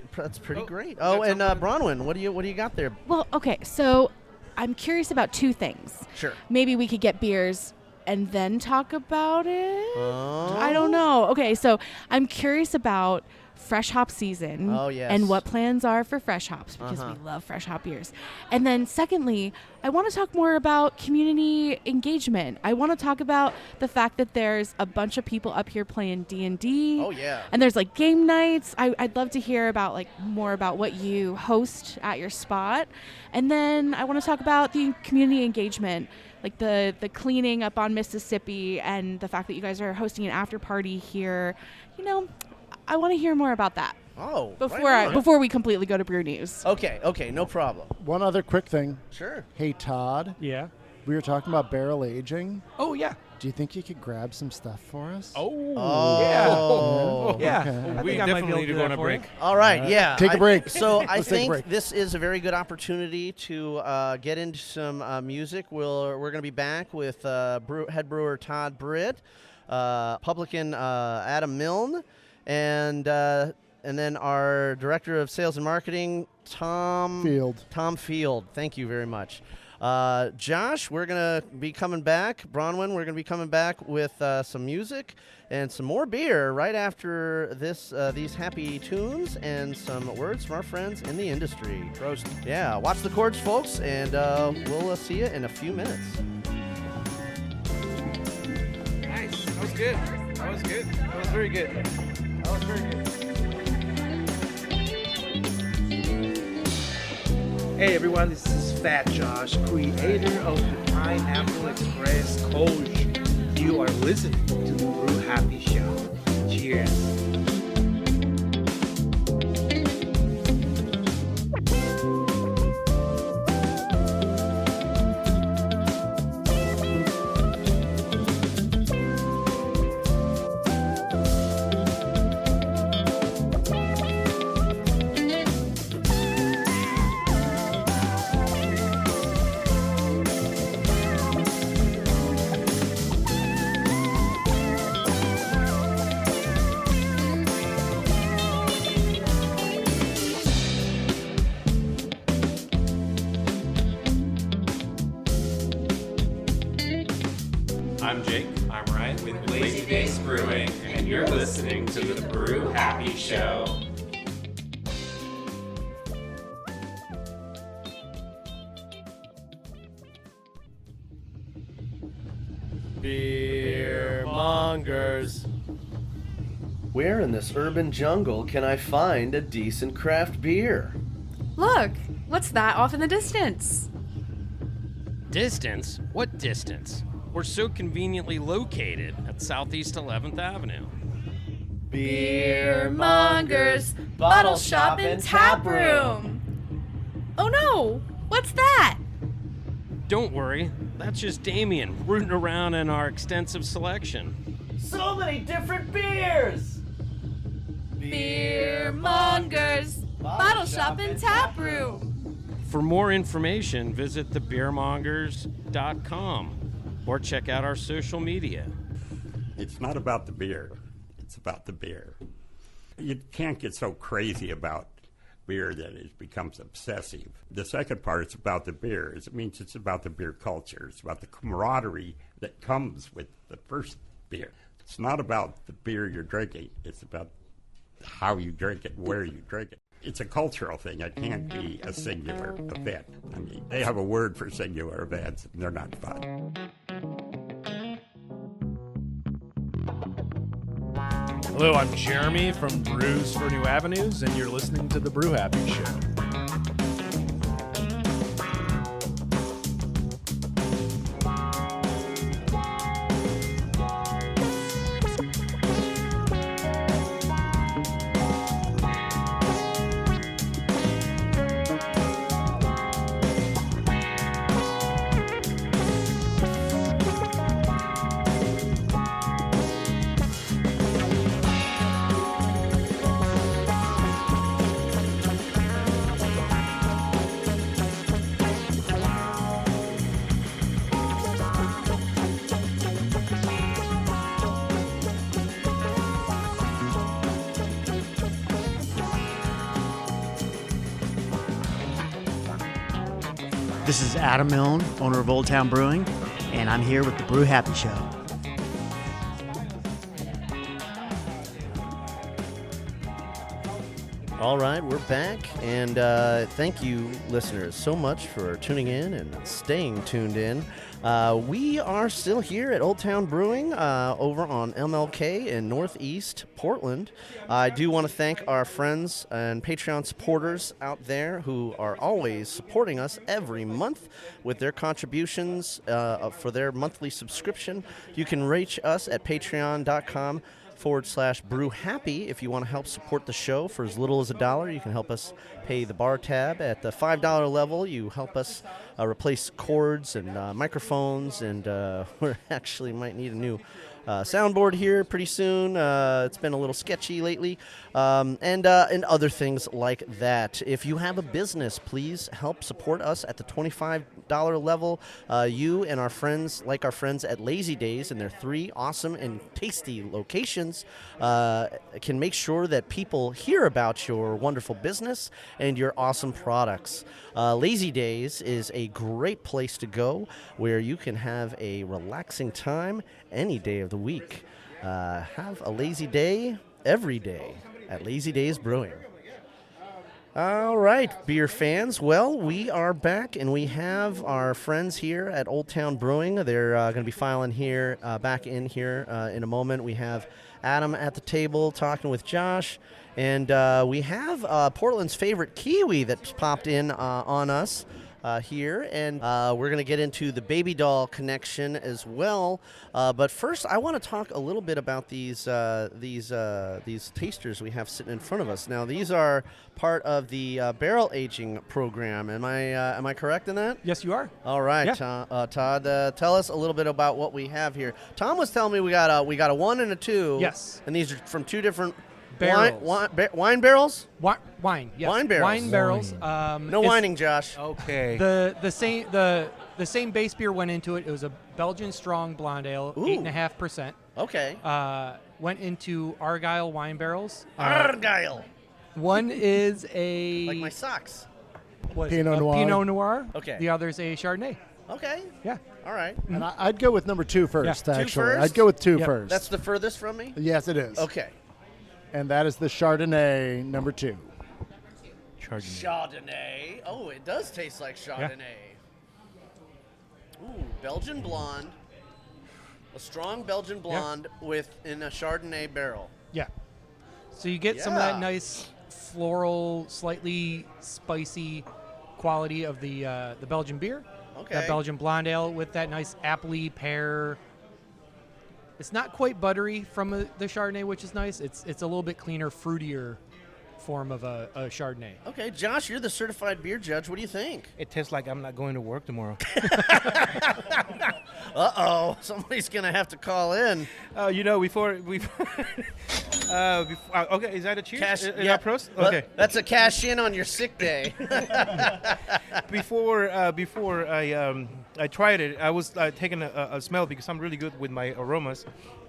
great. Oh, and Bronwyn, what do you got there? Well, okay, so I'm curious about two things. Sure. Maybe we could get beers and then talk about it. Oh. I don't know. Okay, so I'm curious about fresh hop season. Oh, yes. And what plans are for fresh hops, because we love fresh hop beers. And then secondly, I want to talk more about community engagement. I want to talk about the fact that there's a bunch of people up here playing D&D. Oh, yeah. And there's like game nights. I'd love to hear about more about what you host at your spot. And then I want to talk about the community engagement, like the cleaning up on Mississippi and the fact that you guys are hosting an after party here. You know, I want to hear more about that Oh. before we completely go to Brew News. Okay, no problem. One other quick thing. Sure. Hey, Todd, Yeah. we were talking about barrel aging. Oh yeah. Do you think you could grab some stuff for us? Oh. Yeah. Okay. I We think I might be able definitely to need to do go that on a for break. you. All right, yeah. Take a break. So I Let's take a think break. this is a very good opportunity to get into some music. We're going to be back with head brewer Todd Britt, publican Adam Milne, and then our director of sales and marketing Tom Field. Thank you very much. Josh, we're going to be coming back. Bronwyn, we're going to be coming back with some music and some more beer right after these happy tunes and some words from our friends in the industry. Roast. Yeah, watch the chords, folks, and we'll see you in a few minutes. Nice. That was good. That was good. That was very good. That was very good. Hey everyone, this is Fat Josh, creator of the Pineapple Express Coach. You are listening to the Brew Happy Show. Cheers. I'm Jake. I'm Ryan with Lazy Days Brewing, and you're listening to the Brew Happy Show. Beer mongers. Where in this urban jungle can I find a decent craft beer? Look, what's that off in the distance? Distance? What distance? We're so conveniently located at Southeast 11th Avenue. Beer mongers, bottle shop and tap room. Oh no, what's that? Don't worry, that's just Damien rooting around in our extensive selection. So many different beers! Beer mongers, bottle shop and tap room. For more information, visit thebeermongers.com or check out our social media. It's not about the beer. It's about the beer. You can't get so crazy about beer that it becomes obsessive. The second part is about the beer. It means it's about the beer culture. It's about the camaraderie that comes with the first beer. It's not about the beer you're drinking. It's about how you drink it, where you drink it. It's a cultural thing. It can't be a singular event. I mean, they have a word for singular events, and they're not fun. Hello, I'm Jeremy from Brews for New Avenues, and you're listening to the Brew Happy Show. This is Adam Milne, owner of Old Town Brewing, and I'm here with the Brew Happy Show. All right, we're back, and thank you, listeners, so much for tuning in and staying tuned in. We are still here at Old Town Brewing over on MLK in Northeast Portland. I do want to thank our friends and Patreon supporters out there who are always supporting us every month with their contributions for their monthly subscription. You can reach us at patreon.com/Brew Happy. If you want to help support the show for as little as $1, you can help us pay the bar tab. At the $5 level, you help us replace cords and microphones, and we actually might need a new soundboard here pretty soon. It's been a little sketchy lately, and other things like that. If you have a business, please help support us at the $25 level. You and our friends, like our friends at Lazy Days and their 3 awesome and tasty locations, can make sure that people hear about your wonderful business and your awesome products. Lazy Days is a great place to go where you can have a relaxing time any day of the week. Have a lazy day every day at Lazy Days Brewing. All right, beer fans. Well, we are back, and we have our friends here at Old Town Brewing. They're going to be filing here, back in here in a moment. We have Adam at the table talking with Josh, and we have Portland's favorite Kiwi that's popped in on us here, and we're going to get into the baby doll connection as well. But first, I want to talk a little bit about these tasters we have sitting in front of us. Now, these are part of the barrel aging program. Am I correct in that? Yes, you are. All right, Yeah. Todd, tell us a little bit about what we have here. Tom was telling me we got a 1 and a 2. Yes. And these are from 2 different barrels. Wine barrels? Wine, yes. Wine barrels. Wine barrels. No whining, Josh. Okay. The same base beer went into it. It was a Belgian strong blonde ale, 8.5%. Okay. Went into Argyle wine barrels. Argyle. One is a like my socks. What is Pinot it? Noir. Pinot Noir. Okay. The other's a Chardonnay. Okay. Yeah. All right. And I'd go with number 2 first, Yeah. 2 actually. first? I'd go with 2 Yep. first. That's the furthest from me? Yes, it is. Okay. And that is the Chardonnay number 2. Chardonnay. Oh, it does taste like Chardonnay. Ooh, Belgian blonde. A strong Belgian blonde in a Chardonnay barrel. Yeah. So you get some of that Yeah. nice floral, slightly spicy quality of the Belgian beer. Okay. That Belgian blonde ale with that nice appley pear. It's not quite buttery from the Chardonnay, which is nice. It's a little bit cleaner, fruitier form of a Chardonnay. Okay, Josh, you're the certified beer judge. What do you think? It tastes like I'm not going to work tomorrow. Uh-oh, somebody's going to have to call in. Before okay, is that a cheers? Is that prost? Okay. That's a cash in on your sick day. Before I tried it, I was taking a smell because I'm really good with my aromas,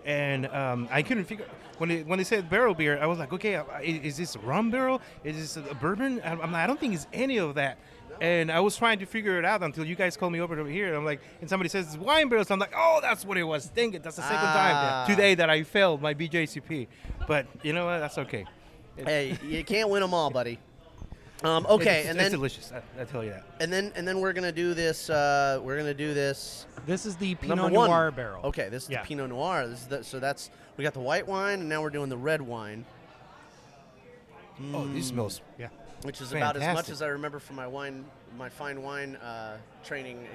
and I couldn't figure when they said barrel beer. I was like, okay, is this a rum barrel? Is this a bourbon? I don't think it's any of that. And I was trying to figure it out until you guys called me over here. And I'm like, and somebody says it's wine barrels. I'm like, oh, that's what it was. Dang it, that's the second time today that I failed my BJCP. But you know what? That's okay. Hey, you can't win them all, buddy. Okay, it's delicious. I tell you that. And then we're gonna do this. This is the Number Pinot one. Noir barrel. Okay, this is the Pinot Noir. We got the white wine, and now we're doing the red wine. Oh, this smells which is fantastic. about as much as I remember from my fine wine training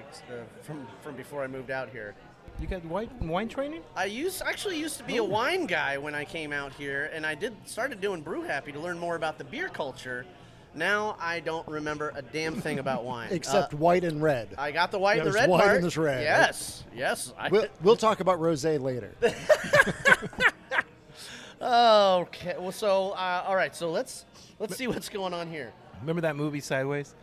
from before I moved out here. You got wine training? I actually used to be a wine guy when I came out here, and I started doing Brew Happy to learn more about the beer culture. Now I don't remember a damn thing about wine. Except white and red. I got the white and the There's red white part. and there's red. Yes. We'll talk about rosé later. Okay. Well, so all right. So let's see what's going on here. Remember that movie Sideways?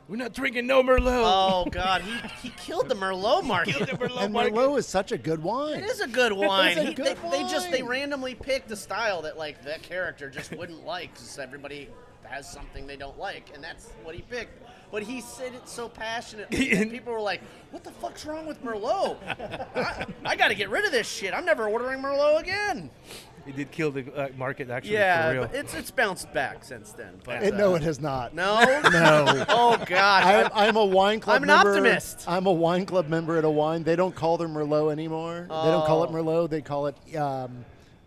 We're not drinking no Merlot. Oh God, he killed the Merlot market. And Merlot is such a good wine. It is a good wine. It is a good wine. They randomly picked a style that like that character just wouldn't like because everybody has something they don't like, and that's what he picked. But he said it so passionately, and people were like, "What the fuck's wrong with Merlot? I got to get rid of this shit. I'm never ordering Merlot again." It did kill the market, actually. Yeah, for real. but it's bounced back since then. But, No, it has not. No? No. Oh, God. I'm a wine club member. I'm an optimist. I'm a wine club member at a wine. They don't call them Merlot anymore. They don't call it Merlot. They call it,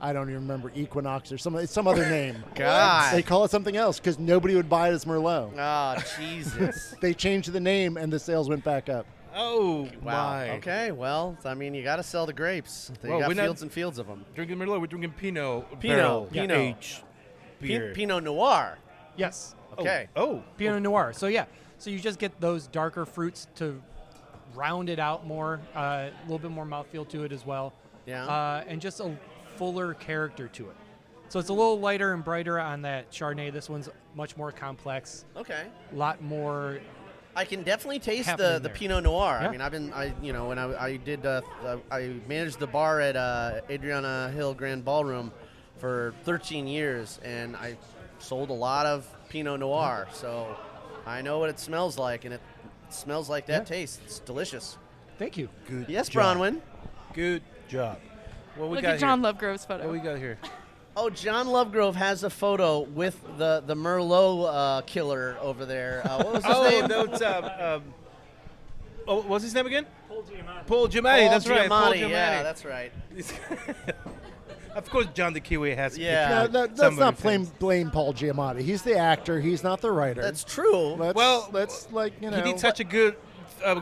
I don't even remember, Equinox or some other name. God. They call it something else because nobody would buy it as Merlot. Oh, Jesus. They changed the name and the sales went back up. Oh, wow. my. Okay, well, I mean, you got to sell the grapes. You got fields and fields of them. Drinking Merlot, we're drinking Pinot. Pinot. H beer. Pinot Noir. Yes. Okay. Oh. Pinot Noir. So you just get those darker fruits to round it out more, a little bit more mouthfeel to it as well. Yeah. And just a fuller character to it. So it's a little lighter and brighter on that Chardonnay. This one's much more complex. Okay. A lot more. I can definitely taste happening the there. Pinot Noir. Yeah. I mean, when I managed the bar at Adriana Hill Grand Ballroom for 13 years, and I sold a lot of Pinot Noir, so I know what it smells like, and it smells like that taste. It's delicious. Thank you. Good Yes, job. Bronwyn. Good job. What we Look got at John here? Lovegrove's photo. What we got here? Oh, John Lovegrove has a photo with the Merlot killer over there. What was his name? No, it's what's his name again? Paul Giamatti. That's right. Paul Giamatti. Yeah, that's right. Of course, John the Kiwi has. Yeah. Let's not blame Paul Giamatti. He's the actor. He's not the writer. That's true. Let's he did such a good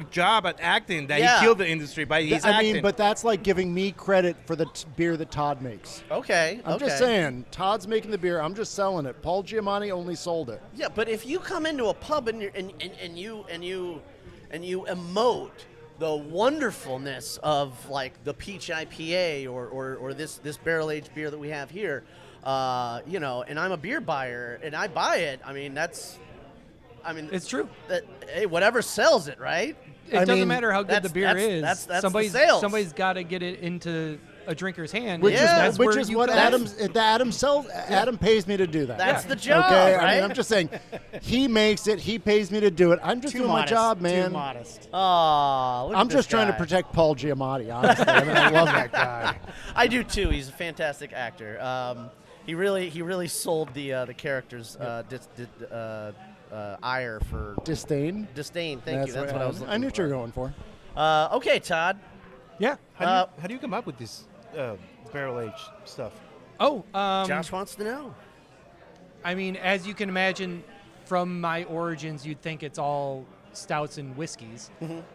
job at acting that Yeah. he killed the industry by his acting. I mean, but that's like giving me credit for the beer that Todd makes. Okay. I'm just saying, Todd's making the beer. I'm just selling it. Paul Giamatti only sold it. Yeah, but if you come into a pub and you emote the wonderfulness of like the peach IPA or this barrel aged beer that we have here, and I'm a beer buyer and I buy it. It's true. That hey, whatever sells it, right? It doesn't matter how good the beer is. That's somebody's the sales. Somebody's got to get it into a drinker's hand. Which that's is which where is you what come- Adam pays me to do that. That's the job, Okay, right? I mean, I'm just saying, he makes it. He pays me to do it. I'm just Too doing modest, my job, man. Too modest. Oh, I'm just trying to protect Paul Giamatti. Honestly, I mean, I love that guy. I do too. He's a fantastic actor. He really sold the character's ire for Disdain. Disdain. Thank you. That's what I was looking I knew what you were going for. Okay, Todd. Yeah. How do you come up with this barrel aged stuff? Oh, Josh wants to know. I mean, as you can imagine, from my origins, you'd think it's all stouts and whiskeys,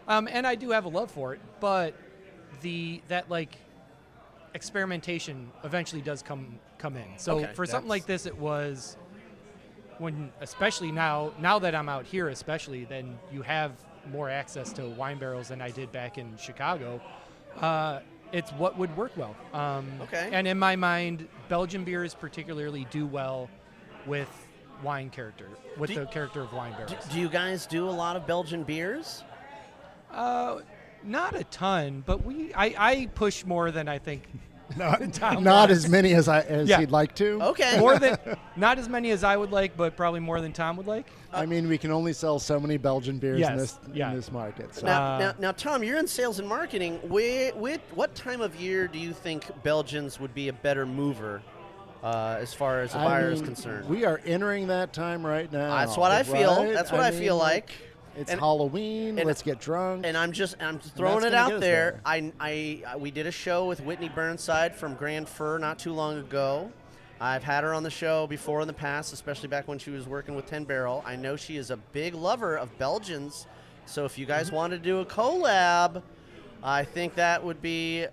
and I do have a love for it. But that experimentation eventually does come in. So for something like this, it was especially now that I'm out here, especially then you have more access to wine barrels than I did back in Chicago. It's what would work well. And in my mind, Belgian beers particularly do well with wine character, the character of wine barrels. Do you guys do a lot of Belgian beers? Not a ton, but I push more than I think. Not as many as he'd like to. Okay. Not as many as I would like, but probably more than Tom would like. I mean, we can only sell so many Belgian beers in this market. So. Now, Tom, you're in sales and marketing. What time of year do you think Belgians would be a better mover as far as a buyer is concerned? We are entering that time right now. That's what I feel. Right? That's what I feel like. It's Halloween. Let's get drunk. And I'm throwing it out there. We did a show with Whitney Burnside from Grand Fur not too long ago. I've had her on the show before in the past, especially back when she was working with 10 Barrel. I know she is a big lover of Belgians. So if you guys want to do a collab, I think that would be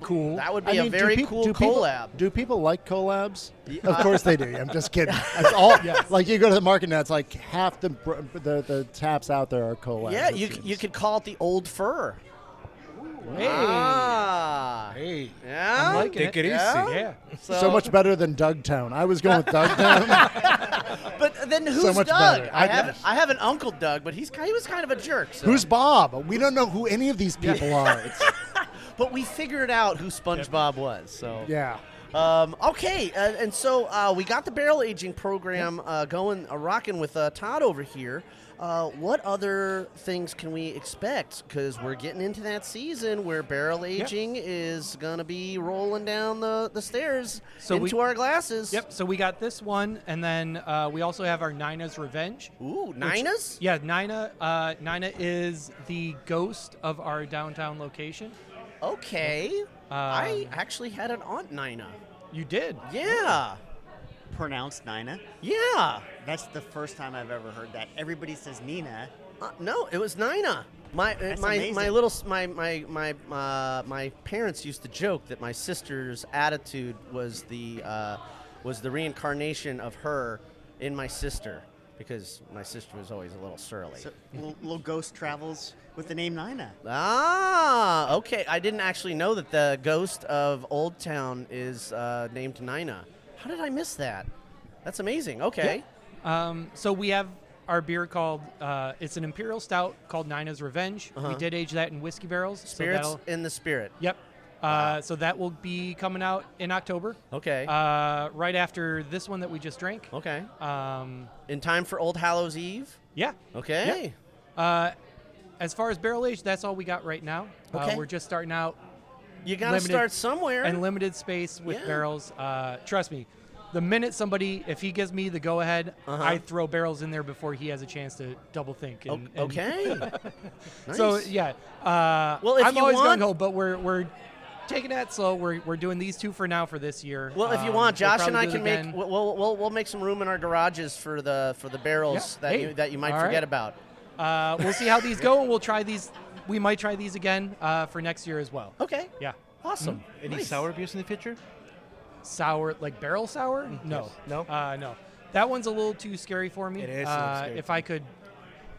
cool. That would be a very cool collab. Do people like collabs? Of course they do. I'm just kidding. That's all. Like you go to the market now, it's like half the taps out there are collabs. Yeah, you could call it the Old Fur. Hey. Hey. Yeah. I'm liking Take it easy. Yeah. So much better than Dougtown. I was going with Dougtown. But then who's So much Doug? better. I have an uncle Doug, but he was kind of a jerk. So. Who's Bob? We don't know who any of these people are. But we figured out who SpongeBob was. So Yeah. Okay, and so we got the barrel aging program going, rocking with Todd over here. What other things can we expect? Because we're getting into that season where barrel aging is going to be rolling down the stairs into our glasses. Yep, so we got this one, and then we also have our Nina's Revenge. Ooh, Nina's? Yeah, Nina. Nina is the ghost of our downtown location. Okay. I actually had an Aunt Nina. You did? Yeah. Pronounced Nina? Yeah. That's the first time I've ever heard that. Everybody says Nina. No, it was Nina. My parents used to joke that my sister's attitude was the reincarnation of her in my sister, because my sister was always a little surly. So, little ghost travels with the name Nina. Ah, okay. I didn't actually know that the ghost of Old Town is named Nina. How did I miss that? That's amazing. Okay. Yeah. So we have our beer called, it's an Imperial Stout called Nina's Revenge. We did age that in whiskey barrels. Spirits in the Spirit. Yep. So that will be coming out in October. Okay. Right after this one that we just drank. Okay. In time for Old Hallows Eve? Yeah. Okay. Yeah. As far as barrel age, that's all we got right now. Okay. We're just starting out. You got to start somewhere. And limited space with barrels. Trust me, the minute if he gives me the go-ahead, I throw barrels in there before he has a chance to double think. Okay. Nice. So, yeah. Well, if I'm you always want, gung-ho, but we're taking that slow. We're doing these two for now for this year. Well, if you want, Josh and I probably can do it make again. we'll make some room in our garages for the barrels that you might all forget right. about. We'll see how these go, and we'll try these. We might try these again for next year as well. Okay. Yeah. Awesome. Any sour beers in the future? Sour, like barrel sour? No. No? No. That one's a little too scary for me. It is a little scary if for I me. could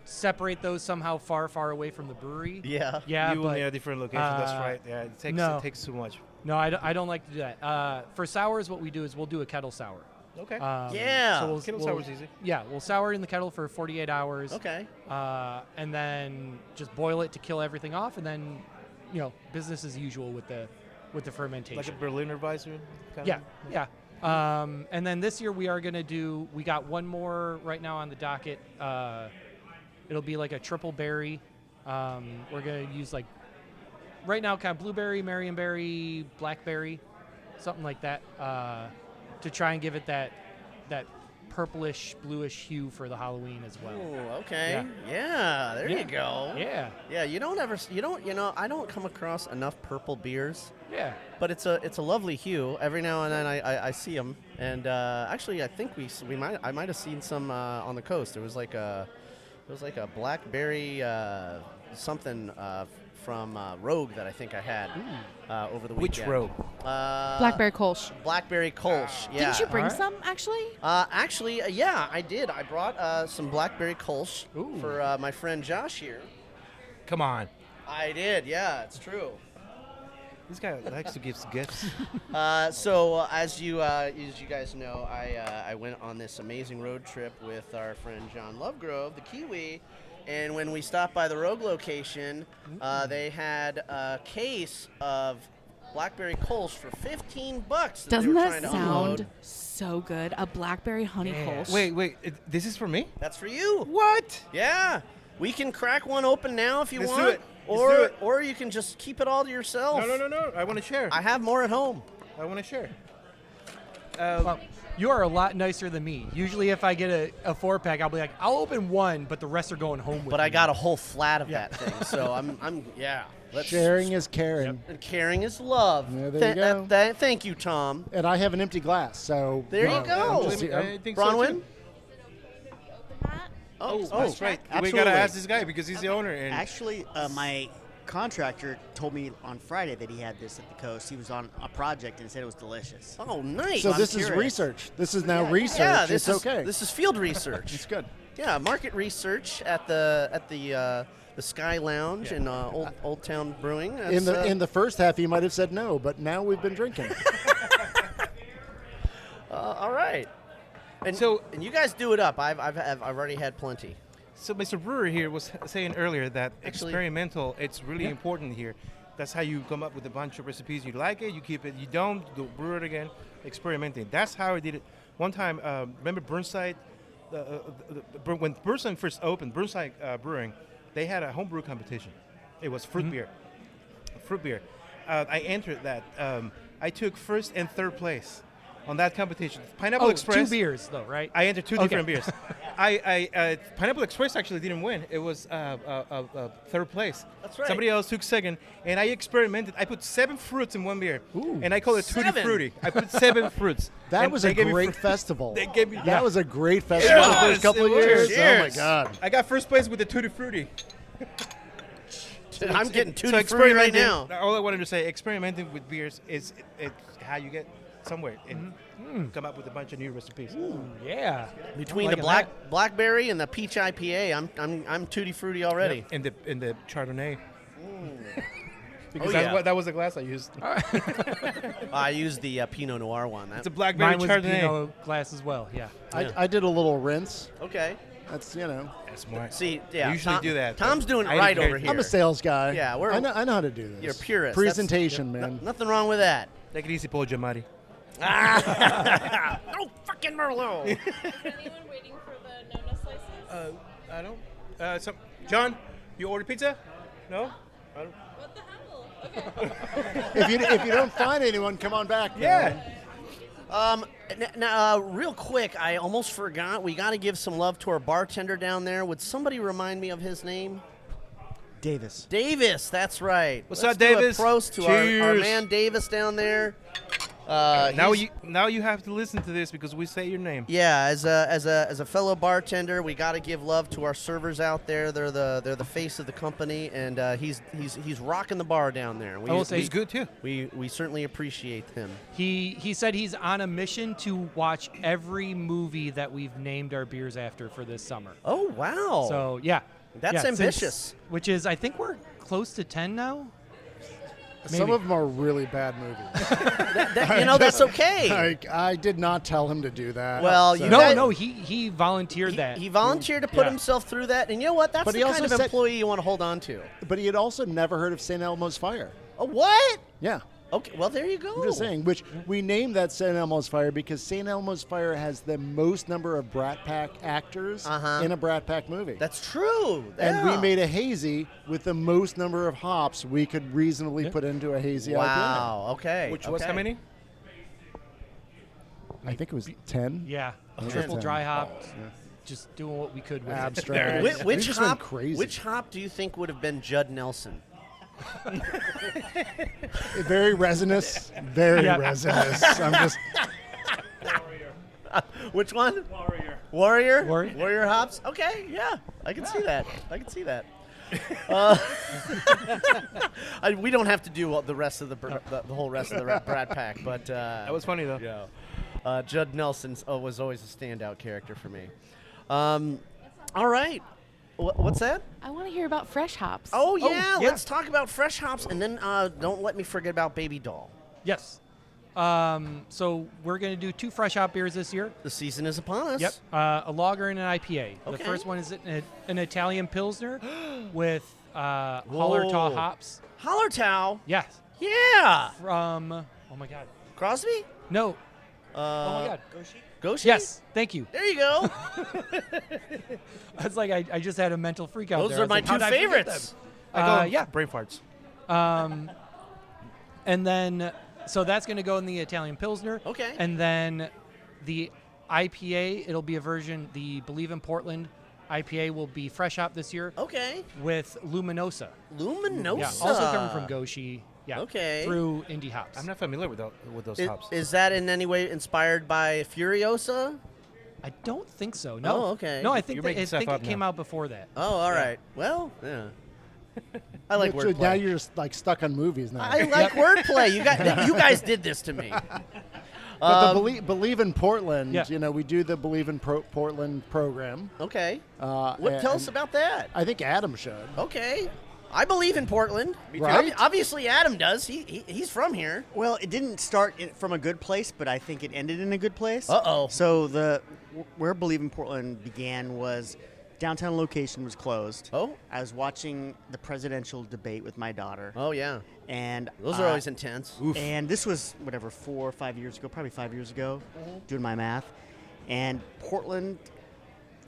separate those somehow far away from the brewery. Yeah. Yeah. You will need a different location. That's right. Yeah, it takes too much. No, I don't like to do that. For sours, what we do is we'll do a kettle sour. Okay. Yeah. So Kettle sour's easy. Yeah, we'll sour it in the kettle for 48 hours. Okay. And then just boil it to kill everything off, and then, business as usual with the with the fermentation. Like a Berliner Weisse? Yeah, yeah. And then this year we got one more right now on the docket. It'll be like a triple berry. We're going to use like, right now, kind of blueberry, marionberry, blackberry, something like that, to try and give it that purplish, bluish hue for the Halloween as well. Oh, okay. Yeah, there you go. Yeah. Yeah, I don't come across enough purple beers. Yeah. But it's a lovely hue. Every now and then I see them. And actually, I think I might have seen some on the coast. It was like a blackberry something from Rogue that I think I had over the weekend. Which Rogue? Blackberry Kolsch. Blackberry Kolsch, yeah. Didn't you bring some, actually? Actually, yeah, I did. I brought some Blackberry Kolsch for my friend Josh here. Come on. I did, yeah, it's true. This guy likes to give gifts. So as you guys know, I went on this amazing road trip with our friend John Lovegrove, the Kiwi, and when we stopped by the Rogue location, they had a case of Blackberry Kolsch for $15. Doesn't that sound so good? A blackberry honey Kolsch. Wait, this is for me? That's for you. What? Yeah. We can crack one open now if you Let's want. do it. Let's do it. Or you can just keep it all to yourself. No. I want to share. I have more at home. I want to share. Well, you are a lot nicer than me. Usually if I get a 4-pack, I'll be like, I'll open one, but the rest are going home with me. But I got a whole flat of that thing, so I'm yeah. Sharing is caring. And caring is love. Yeah, there you go. Thank you, Tom. And I have an empty glass, so there you go. I think Bronwyn? Oh, that's right. Absolutely. We got to ask this guy because he's the owner. And Actually, my contractor told me on Friday that he had this at the coast. He was on a project and said it was delicious. Oh, nice. So this is research. This is now research. Yeah, it's okay. This is field research. It's good. Yeah, market research at the Sky Lounge in Old Town Brewing. In the first half, he might have said no, but now we've been drinking. All right. And you guys do it up. I've already had plenty. So Mr. Brewer here was saying earlier that experimental, it's really important here. That's how you come up with a bunch of recipes. You like it, you keep it. You don't, brew it again. Experimenting. That's how I did it. One time, remember Burnside? When Burnside first opened, Burnside Brewing, they had a homebrew competition. It was fruit beer. Fruit beer. I entered that. I took first and third place on that competition. Pineapple Express. 2 beers though, right? I entered 2 different beers. Pineapple Express actually didn't win. It was third place. That's right. Somebody else took second, and I experimented. I put 7 fruits in one beer, and I called it Tutti Frutti. I put 7 fruits. That was a great festival. They gave me that was a great festival the first couple of years. Cheers. Oh my God! I got first place with the Tutti Frutti. I'm getting Tutti Frutti right now. All I wanted to say, experimenting with beers is how you get somewhere and come up with a bunch of new recipes. Yeah. Between the blackberry and the peach IPA, I'm Tutti Frutti already. In the Chardonnay. Because that was the glass I used. I used the Pinot Noir one. It's a blackberry Mine was Chardonnay. Pinot glass as well. Yeah. I did a little rinse. Okay. That's That's smart. See, yeah. I usually do that. Tom's doing it right over here. I'm a sales guy. Yeah, I know how to do this. You're a purist. Presentation, man. Nothing wrong with that. Take it easy, Paul Giamatti. No fucking Merlot. Is anyone waiting for the Nona slices? I don't. John, you ordered pizza? No? I don't. What the hell? Okay. if you don't find anyone, come on back. Yeah. Now, real quick, I almost forgot. We got to give some love to our bartender down there. Would somebody remind me of his name? Davis. Davis, that's right. What's Let's up, do Davis? A prost to our man Davis down there. Now you have to listen to this because we say your name. Yeah, as a fellow bartender, we got to give love to our servers out there. They're the face of the company, and he's rocking the bar down there. I will say he's good too. We certainly appreciate him. He said he's on a mission to watch every movie that we've named our beers after for this summer. Oh wow! So yeah, that's ambitious. Which is, I think we're close to 10 now. Maybe. Some of them are really bad movies. That's okay. I did not tell him to do that. Well, so. he volunteered that. He volunteered to put himself through that, and you know what? That's the kind of employee you want to hold on to. But he had also never heard of St. Elmo's Fire. A what? Yeah. Okay, well, there you go. I'm just saying, which we named that St. Elmo's Fire because St. Elmo's Fire has the most number of Brat Pack actors in a Brat Pack movie. That's true. And we Yeah. made a hazy with the most number of hops we could reasonably put into a hazy Wow. Okay. Which was how many? I think it was 10. Yeah, I think triple 10. dry hop. Just doing what we could with Abstract. it. Which just went hop? crazy. Which hop do you think would have been Judd Nelson? Very resinous. Very Yeah. resinous. I'm just. Which one? Warrior. Warrior hops. Okay, yeah, I can see that. I can see that. We don't have to do all the rest of the whole rest of the Brat Pack, but That was funny though. yeah. Judd Nelson was always a standout character for me. All right, what's that? I want to hear about fresh hops. Oh yeah, let's talk about fresh hops, and then don't let me forget about Baby Doll. Yes. So we're going to do 2 fresh hop beers this year. The season is upon us. Yep. A lager and an IPA. Okay. The first one is an Italian Pilsner with Hallertau hops. Hallertau. Yes. Yeah. From, oh my God. Crosby? No. Oh my God. Goshi? Yes. Thank you. There you go. It's like I just had a mental freak out Those there. are I was my like, how'd two I forget favorites. them? I call them Yeah. brain farts. And then, so that's going to go in the Italian Pilsner. Okay. And then the IPA, it'll be a version, the Believe in Portland IPA will be fresh hop this year. Okay. With Luminosa. Luminosa. Yeah, also coming from Goshi. Yeah. Okay. Through Indie Hops. I'm not familiar with those hops. Is that in any way inspired by Furiosa? I don't think so. No. Oh, okay. No, I think You're that, making I stuff think up it came now. out before that. Oh, all right. Well, yeah. I like So wordplay. now you're just like stuck on movies now. I like wordplay. You guys did this to me. But the Believe in Portland, Yeah. you know, we do the Believe in Portland program. Okay. Uh, Tell us and about that. I think Adam should. Okay. I believe in Portland. Right? Obviously, Adam does. He's from here. Well, it didn't start from a good place, but I think it ended in a good place. Uh-oh. So where Believe in Portland began was downtown location was closed. Oh. I was watching the presidential debate with my daughter. Oh, yeah. And Those are always intense. And this was, 4 or 5 years ago, probably 5 years ago, doing my math. And Portland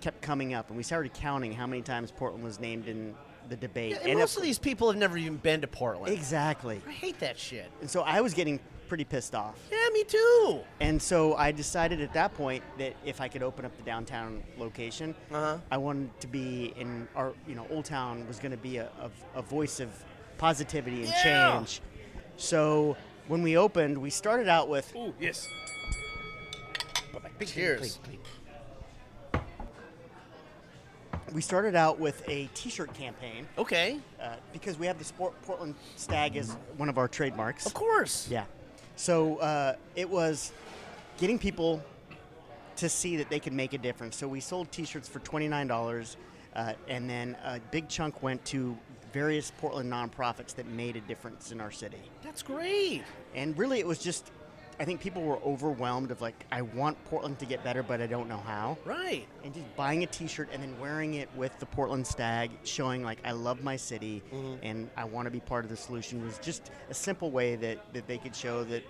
kept coming up, and we started counting how many times Portland was named in the debate. Yeah, and most of these people have never even been to Portland. Exactly. I hate that shit. And so I was getting pretty pissed off. Yeah, me too. And so I decided at that point that if I could open up the downtown location, I wanted to be in our, Old Town was going to be a voice of positivity and change. So when we opened, we started out with. Ooh, yes. Cheers. We started out with a T-shirt campaign. Okay. Because we have the Portland Stag as one of our trademarks. Of course. Yeah. So it was getting people to see that they could make a difference. So we sold T-shirts for $29, and then a big chunk went to various Portland nonprofits that made a difference in our city. That's great. And really, it was just, I think people were overwhelmed of like, I want Portland to get better, but I don't know how. Right. And just buying a T-shirt and then wearing it with the Portland Stag, showing like I love my city and I want to be part of the solution, was just a simple way that they could show that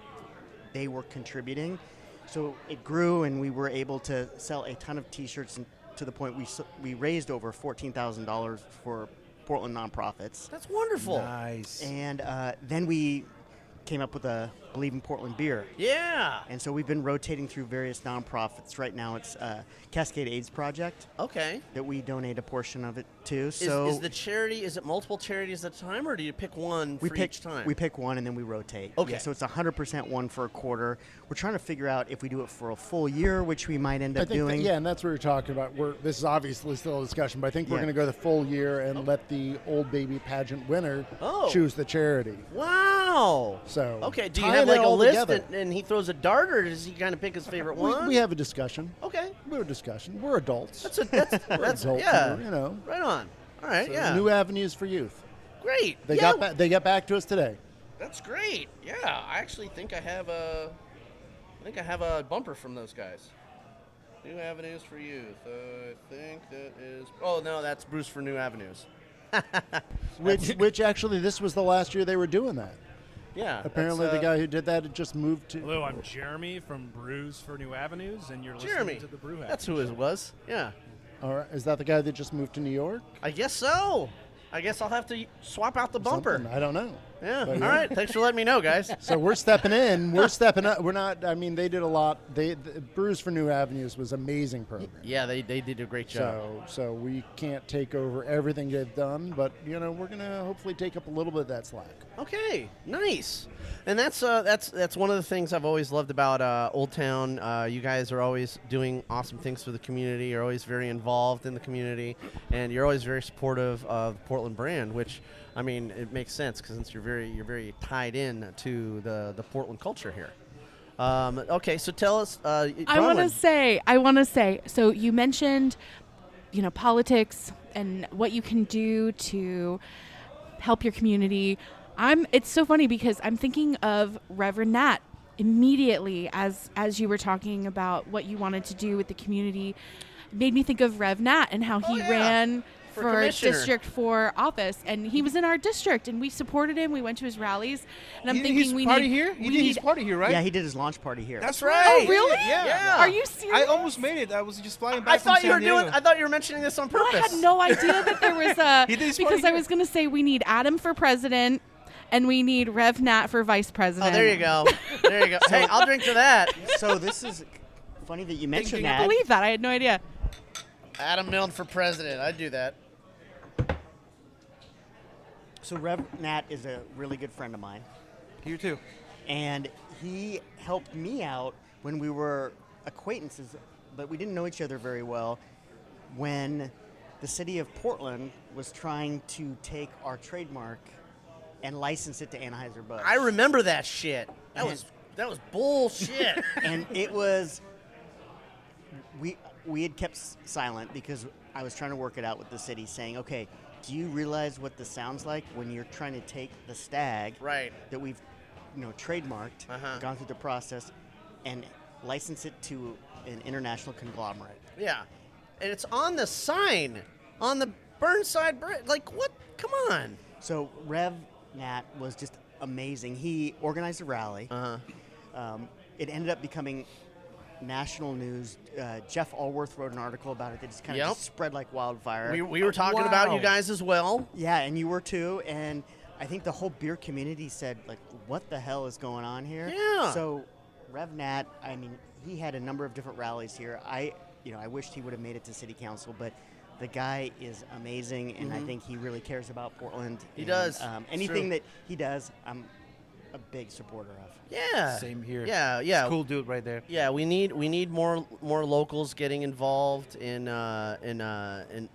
they were contributing. So it grew, and we were able to sell a ton of T-shirts, and to the point we raised over $14,000 for Portland nonprofits. That's wonderful. Nice. And then we came up with a Believe in Portland beer. Yeah. And so we've been rotating through various nonprofits. Right now it's Cascade AIDS Project. Okay. That we donate a portion of it to. Is the charity, is it multiple charities at a time, or do you pick one for each time? We pick one and then we rotate. Okay. Yeah, so it's 100% one for a quarter. We're trying to figure out if we do it for a full year, which we might end up doing. And that's what we're talking about. This is obviously still a discussion, but I think we're going to go the full year and let the Olld Baby pageant winner choose the charity. Wow. So okay, do you have like a list and he throws a dart, or does he kind of pick his favorite one? We have a discussion. Okay. We have a discussion. We're adults. That's adults, yeah. you know. Right on. All right, So yeah. New avenues for youth. Great. They got back to us today. That's great. Yeah, I actually think I have a bumper from those guys. New Avenues for Youth. I think that is. Oh no, that's Bruce for New Avenues. Which actually, this was the last year they were doing that. Yeah. Apparently, the guy who did that had just moved to. Hello, I'm Jeremy from Brews for New Avenues, and you're Jeremy. listening to the Brew Happy. That's who it was. Yeah. All right, is that the guy that just moved to New York? I guess so. I guess I'll have to swap out the bumper. Something, I don't know. Yeah. But All right. Thanks for letting me know, guys. So we're stepping in. We're stepping up. We're not. I mean, they did a lot. The Brews for New Avenues was amazing program. Yeah, they did a great job. So we can't take over everything they've done, but we're gonna hopefully take up a little bit of that slack. Okay, nice. And that's one of the things I've always loved about Old Town. You guys are always doing awesome things for the community. You're always very involved in the community, and you're always very supportive of the Portland brand, which, I mean, it makes sense because since you're very tied in to the Portland culture here. Okay, so tell us. I want to say. So you mentioned, politics and what you can do to help your community. It's so funny because I'm thinking of Reverend Nat immediately as you were talking about what you wanted to do with the community. It made me think of Rev Nat and how he ran for District 4 office, and he was in our district, and we supported him. We went to his rallies, and I'm thinking his we party need here. He did his party here, right? Yeah, he did his launch party here. That's right. Oh, really? Yeah. Are you serious? I almost made it. I was just flying back I thought you were mentioning this on purpose. I had no idea that there was a He did his because party I was going to say we need Adam for president and we need Rev Nat for vice president. Oh, there you go. There you go. Hey, I'll drink to that. So this is funny that you mentioned I that. believe that. I had no idea. Adam Milne for president. I'd do that. So Rev Nat is a really good friend of mine. You too. And he helped me out when we were acquaintances, but we didn't know each other very well, when the city of Portland was trying to take our trademark and license it to Anheuser-Busch. I remember that shit. That was bullshit. And it was, we had kept silent because I was trying to work it out with the city, saying, okay, do you realize what this sounds like when you're trying to take the stag that we've trademarked, gone through the process, and license it to an international conglomerate? Yeah. And it's on the sign, on the Burnside Bridge. Like, what? Come on. So Rev Nat was just amazing. He organized a rally. It ended up becoming national news. Jeff Allworth wrote an article about it that just kind of spread like wildfire. We were talking about you guys as well. Yeah, and you were too. And I think the whole beer community said, like, what the hell is going on here? Yeah. So Rev Nat, I mean, he had a number of different rallies here. I wished he would have made it to city council, but the guy is amazing, and I think he really cares about Portland. He does. Anything that he does, I'm a big supporter of. Yeah. Same here. Yeah. It's cool dude right there. Yeah, we need more locals getting involved in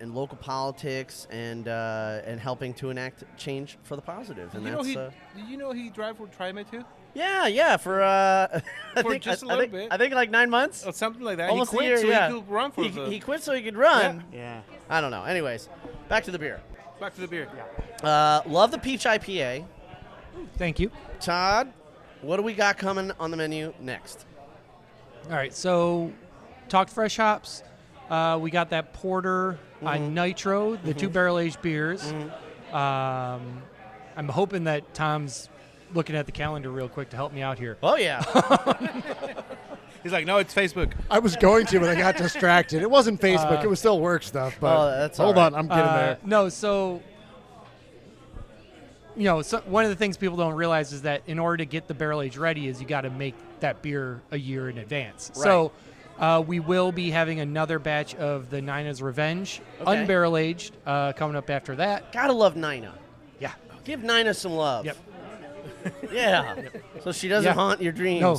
local politics and helping to enact change for the positive. And Did you know he drive for TriMet too? Yeah, for I think just a little bit. I think like 9 months or something like that. Almost he quit a year, so yeah. he could run for he quit so he could run. Yeah. I don't know. Anyways, back to the beer. Back to the beer. Love the peach IPA. Thank you. Todd, what do we got coming on the menu next? All right, so talked fresh hops. We got that porter nitro, the 2 barrel-aged beers. I'm hoping that Tom's looking at the calendar real quick to help me out here. Oh, yeah. He's like, no, it's Facebook. I was going to, but I got distracted. It wasn't Facebook. It was still work stuff. But that's hold all on, I'm getting there. No, so one of the things people don't realize is that in order to get the barrel age ready is you got to make that beer a year in advance. Right. So we will be having another batch of the Nina's Revenge, unbarrel aged, coming up after that. Gotta love Nina. Yeah. Give Nina some love. Yep. Yeah. So she doesn't haunt your dreams. No.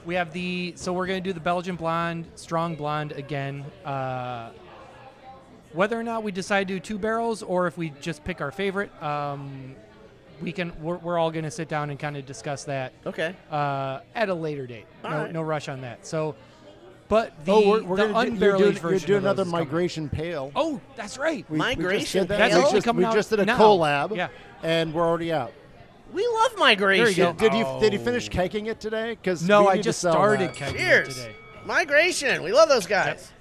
We have so we're going to do the Belgian Blonde, Strong Blonde again. Whether or not we decide to do 2 barrels or if we just pick our favorite, we're all going to sit down and kind of discuss that. Okay. At a later date. All No rush on that. So, but the we're the gonna unbarrel aged you're version doing of those another is coming. migration pale. Oh, that's right. Migration That's pale? we just did a now. collab, Yeah. and we're already out. We love migration. Did he finish kegging it today? Because No, I just started kegging it Cheers. today. Migration. We love those guys.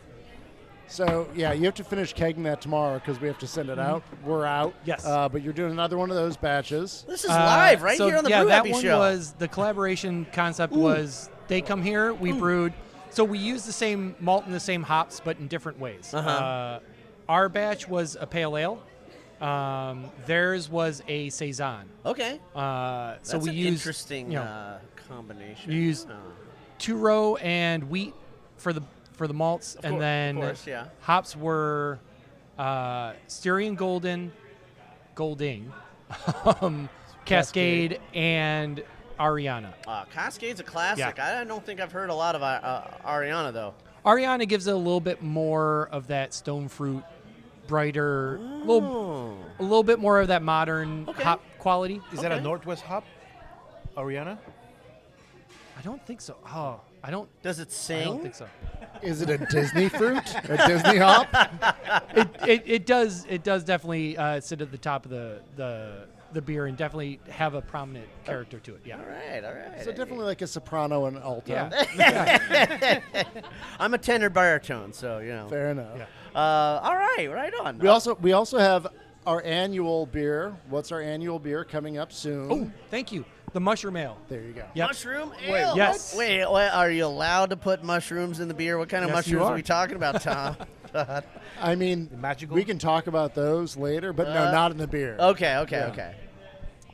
So, yeah, you have to finish kegging that tomorrow because we have to send it out. We're out. Yes. But you're doing another one of those batches. This is live right here on the Brew Happy that Show. one was the collaboration concept. Was they come here, we brewed. So we use the same malt and the same hops, but in different ways. Our batch was a pale ale. Theirs was a saison. Okay. So That's we an used interesting combination. We used two-row and wheat for the malts, and then hops were Styrian Golding, Cascade, and Ariana. Cascade's a classic. I don't think I've heard a lot of Ariana, though. Ariana gives it a little bit more of that stone fruit, brighter, a little bit more of that modern hop quality. Is that a Northwest hop, Ariana? I don't think so. Oh, I don't. Does it sing? I don't think so. Is it a Disney fruit? A Disney hop? It does definitely sit at the top of the beer and definitely have a prominent character to it. Yeah. All right. So definitely like a soprano and alto. Yeah. I'm a tenor baritone, so Fair enough. Yeah. All right on. We also have our annual beer. What's our annual beer coming up soon? Oh, thank you. The mushroom ale. There you go. Yep. Mushroom ale. Wait, yes. Wait, are you allowed to put mushrooms in the beer? What kind of Yes, you mushrooms are are. we talking about, Tom? I mean, we can talk about those later, but no, not in the beer. Okay.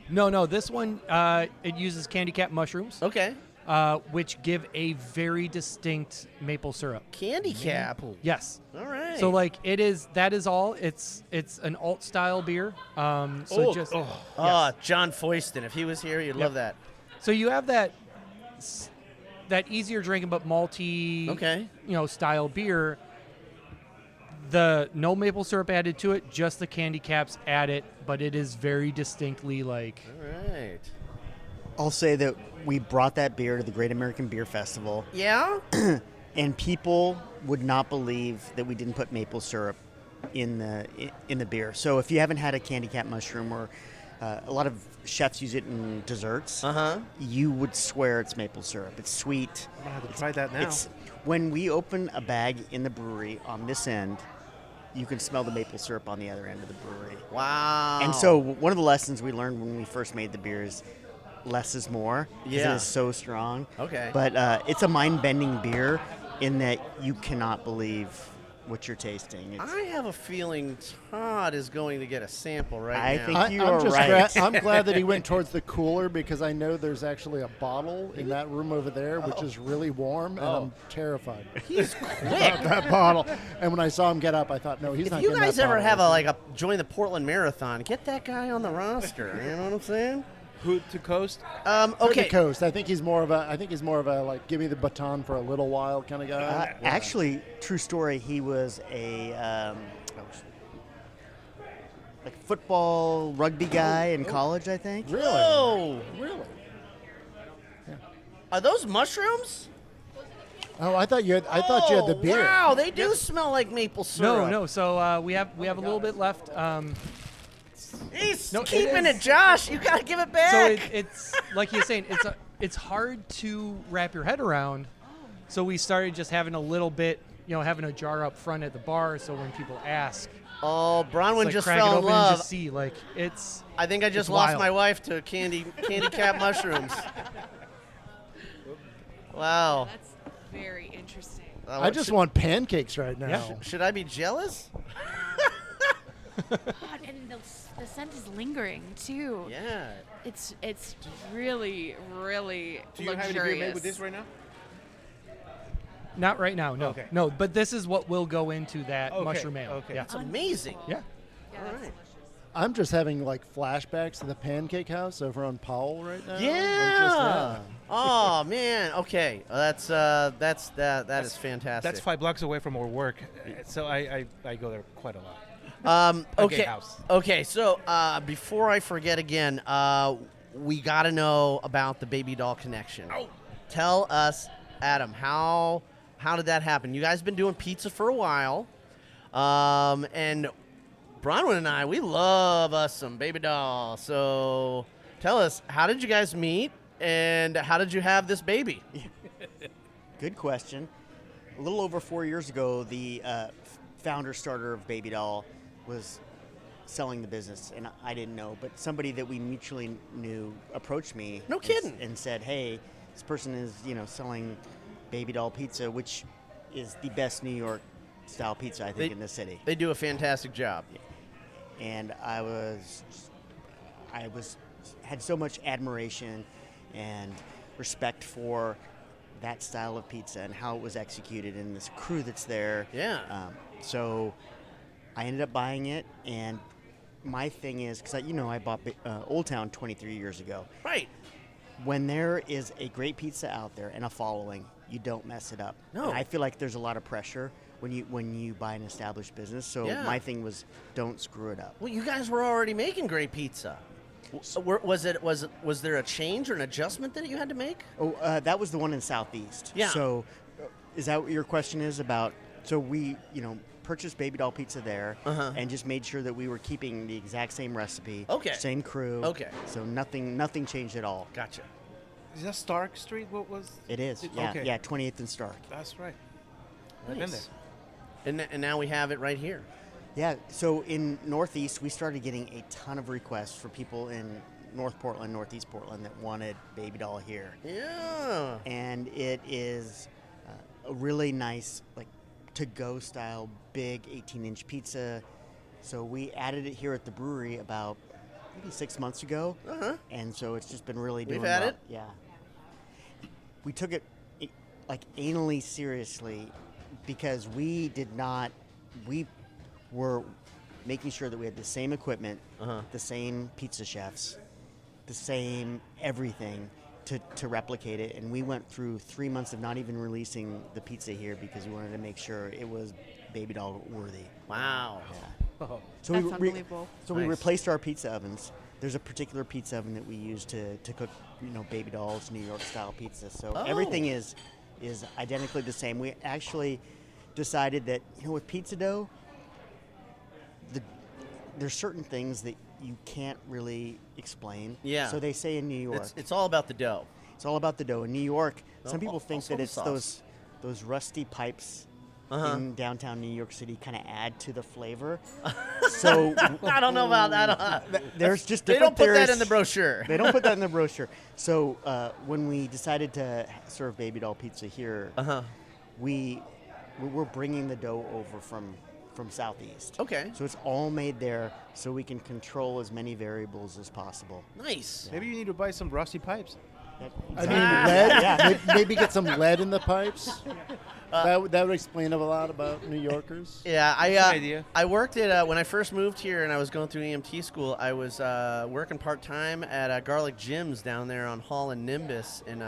No. This one it uses candy cap mushrooms. Okay. Which give a very distinct maple syrup. Candy cap. Yes. All right. So that is all. It's an alt style beer. John Foyston, if he was here, you'd love that. So you have that easier drinking but malty, style beer. The no maple syrup added to it, just the candy caps added, but it is very distinctly like. All right. I'll say that we brought that beer to the Great American Beer Festival. Yeah? And people would not believe that we didn't put maple syrup in the beer. So if you haven't had a candy cap mushroom, or a lot of chefs use it in desserts, you would swear it's maple syrup. It's sweet. I'm going to have to try that now. When we open a bag in the brewery on this end, you can smell the maple syrup on the other end of the brewery. Wow. And so one of the lessons we learned when we first made the beer is less is more. Yeah. It is so strong. Okay. But it's a mind-bending beer in that you cannot believe what you're tasting. I have a feeling Todd is going to get a sample now. I think you are right. I'm glad that he went towards the cooler because I know there's actually a bottle in that room over there, which is really warm, and I'm terrified. He's quick. About that bottle. And when I saw him get up, I thought, no, he's not If you getting guys that ever bottle. have join the Portland Marathon, get that guy on the roster. You know what I'm saying? Hood to coast. Okay. To coast. I think he's more of a like give me the baton for a little while kind of guy. Actually, true story. He was a like football, rugby guy in college, I think. Really? Whoa. Really? Are those mushrooms? Oh, I thought you had the beer. Wow, they do smell like maple syrup. No. So we have a little bit left. He's keeping it, Josh. You gotta give it back. So it's like you're saying, it's hard to wrap your head around. So we started just having a little bit, having a jar up front at the bar, so when people ask. Oh, Bronwyn just crack fell it in open love. And just see, it's. I think I just lost my wife to candy cap mushrooms. Wow. That's very interesting. I just want pancakes right now. Yeah. Should I be jealous? God, and the scent is lingering too. Yeah. It's really, really Do you luxurious. have any beer made with this right now? Not right now, no. Okay. No, but this is what will go into that Okay, mushroom ale. okay. Yeah. It's amazing. Yeah. All right. I'm just having flashbacks to the Pancake House over on Powell right now. Yeah. Oh man. Okay. That is fantastic. That's 5 blocks away from our work, so I go there quite a lot. Okay. House. Okay. So before I forget again, we got to know about the baby doll connection. Oh. Tell us, Adam, how did that happen? You guys been doing pizza for a while, and Bronwyn and I, we love us some baby doll. So tell us, how did you guys meet, and how did you have this baby? Good question. A little over 4 years ago, the founder starter of Baby Doll was selling the business, and I didn't know, but somebody that we mutually knew approached me. No kidding. And said, hey, this person is, selling Baby Doll pizza, which is the best New York style pizza, I think, in the city. They do a fantastic job. And I had so much admiration and respect for that style of pizza and how it was executed and this crew that's there. Yeah. So I ended up buying it, and my thing is, because I bought Old Town 23 years ago. Right. When there is a great pizza out there and a following, you don't mess it up. No. And I feel like there's a lot of pressure when you buy an established business. So my thing was, don't screw it up. Well, you guys were already making great pizza. Was there a change or an adjustment that you had to make? Oh, that was the one in Southeast. Yeah. So, is that what your question is about? So we, purchased Baby Doll pizza there, and just made sure that we were keeping the exact same recipe. Okay. Same crew. Okay. So nothing changed at all. Gotcha. Is that Stark Street? What was? It is. Okay. Yeah. 28th and Stark. That's right. Nice. I've been there. And now we have it right here. Yeah. So in Northeast, we started getting a ton of requests for people in North Portland, Northeast Portland that wanted Baby Doll here. Yeah. And it is a really nice, to-go style, big 18-inch pizza. So we added it here at the brewery about maybe 6 months ago. And so it's just been really doing We've had well. it? Yeah. We took it anally seriously because we were making sure that we had the same equipment, the same pizza chefs, the same everything to replicate it. And we went through 3 months of not even releasing the pizza here because we wanted to make sure it was Baby Doll worthy. Wow. Yeah. So That's unbelievable. So we replaced our pizza ovens. There's a particular pizza oven that we use to cook, Baby Doll's New York style pizza. So everything is identically the same. We actually decided that with pizza dough, there's certain things that you can't really explain. Yeah. So they say in New York, it's all about the dough. It's all about the dough. In New York, some people think also that the it's sauce. those rusty pipes in downtown New York City kind of add to the flavor. So I don't know about that. There's just they different don't put that theories. in the brochure. They don't put that in the brochure. So when we decided to serve Baby Doll pizza here, we're bringing the dough over from Southeast. Okay. So it's all made there so we can control as many variables as possible. Nice. Maybe you need to buy some rusty pipes. I mean, lead. Maybe get some lead in the pipes. That would explain a lot about New Yorkers. Yeah, idea. I worked at when I first moved here and I was going through EMT school. I was working part-time at Garlic Jim's down there on Hall and Nimbus in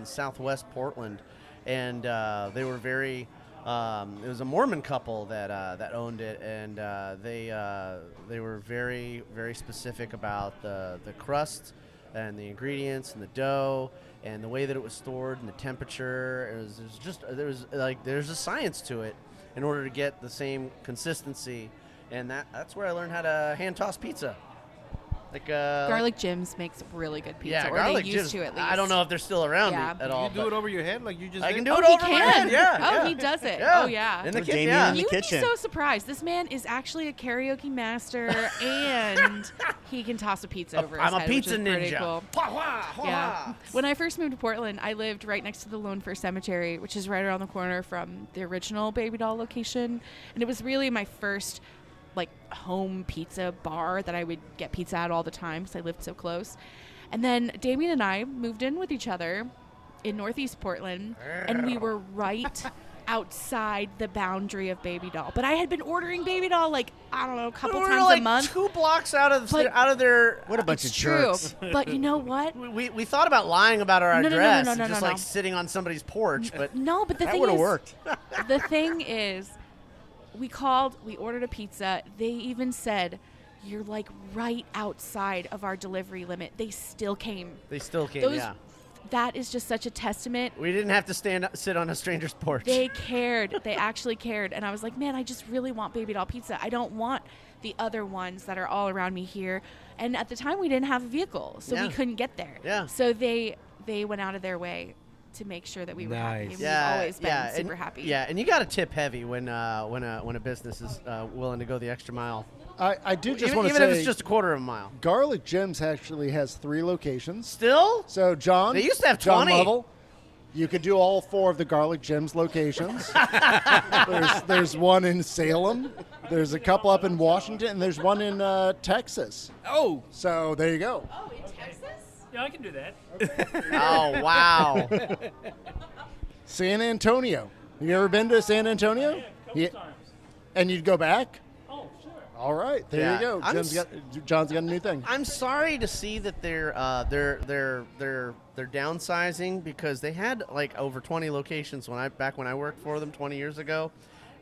Southwest Portland, and they were very. It was a Mormon couple that owned it, and they were very, very specific about the crust and the ingredients and the dough and the way that it was stored and the temperature. There's a science to it in order to get the same consistency, and that's where I learned how to hand toss pizza. Garlic Jim's makes really good pizza. Yeah, or Garlic they used Jim's. to at least. I don't know if they're still around at all. You do it over your head like you just I did? can do it over my head. Yeah. Oh, he does it. Yeah. Oh, yeah. In the Or kitchen. Damien Yeah. in the You would be kitchen. so surprised. This man is actually a karaoke master, and he can toss a pizza over his I'm a head, pizza which is pretty ninja. cool. Yeah. When I first moved to Portland, I lived right next to the Lone Fir Cemetery, which is right around the corner from the original Baby Doll location, and it was really my first home pizza bar that I would get pizza at all the time because I lived so close. And then Damien and I moved in with each other in Northeast Portland, and we were right outside the boundary of Baby Doll. But I had been ordering Baby Doll a couple times a month. 2 blocks out of their. What a bunch of It's true. jerks. But you know what? We thought about lying about our No, no, no, address, no, no, and just no, no. sitting on somebody's porch, but No, but the That thing would have is, worked. the thing is, we called, we ordered a pizza. They even said, you're right outside of our delivery limit. They still came. they still came. Those- Yeah, That is just such a testament. we didn't have to sit on a stranger's porch. They cared. They actually cared. And I was like, man, I just really want Baby Doll pizza. I don't want the other ones that are all around me here. And at the time, we didn't have a vehicle, so Yeah. we couldn't get there. Yeah. So they went out of their way to make sure that we were happy. And Nice. We've always been yeah, super and, happy. Yeah, and you got to tip heavy when a business is willing to go the extra mile. I do just even, want to even say, if it's just a quarter of a mile. Garlic Jim's actually has 3 locations. Still? So John, They used to have John 20. Lovell, you could do all 4 of the Garlic Jim's locations. there's one in Salem. There's a couple up in Washington, and there's one in Texas. Oh. So there you go. Oh, in Texas? Yeah, I can do that. Oh, wow. San Antonio. You ever been to San Antonio? Yeah, a couple times. And you'd go back? Oh, sure. All right, there Yeah. you go. John's got a new thing. I'm sorry to see that they're downsizing, because they had like over 20 locations back when I worked for them 20 years ago,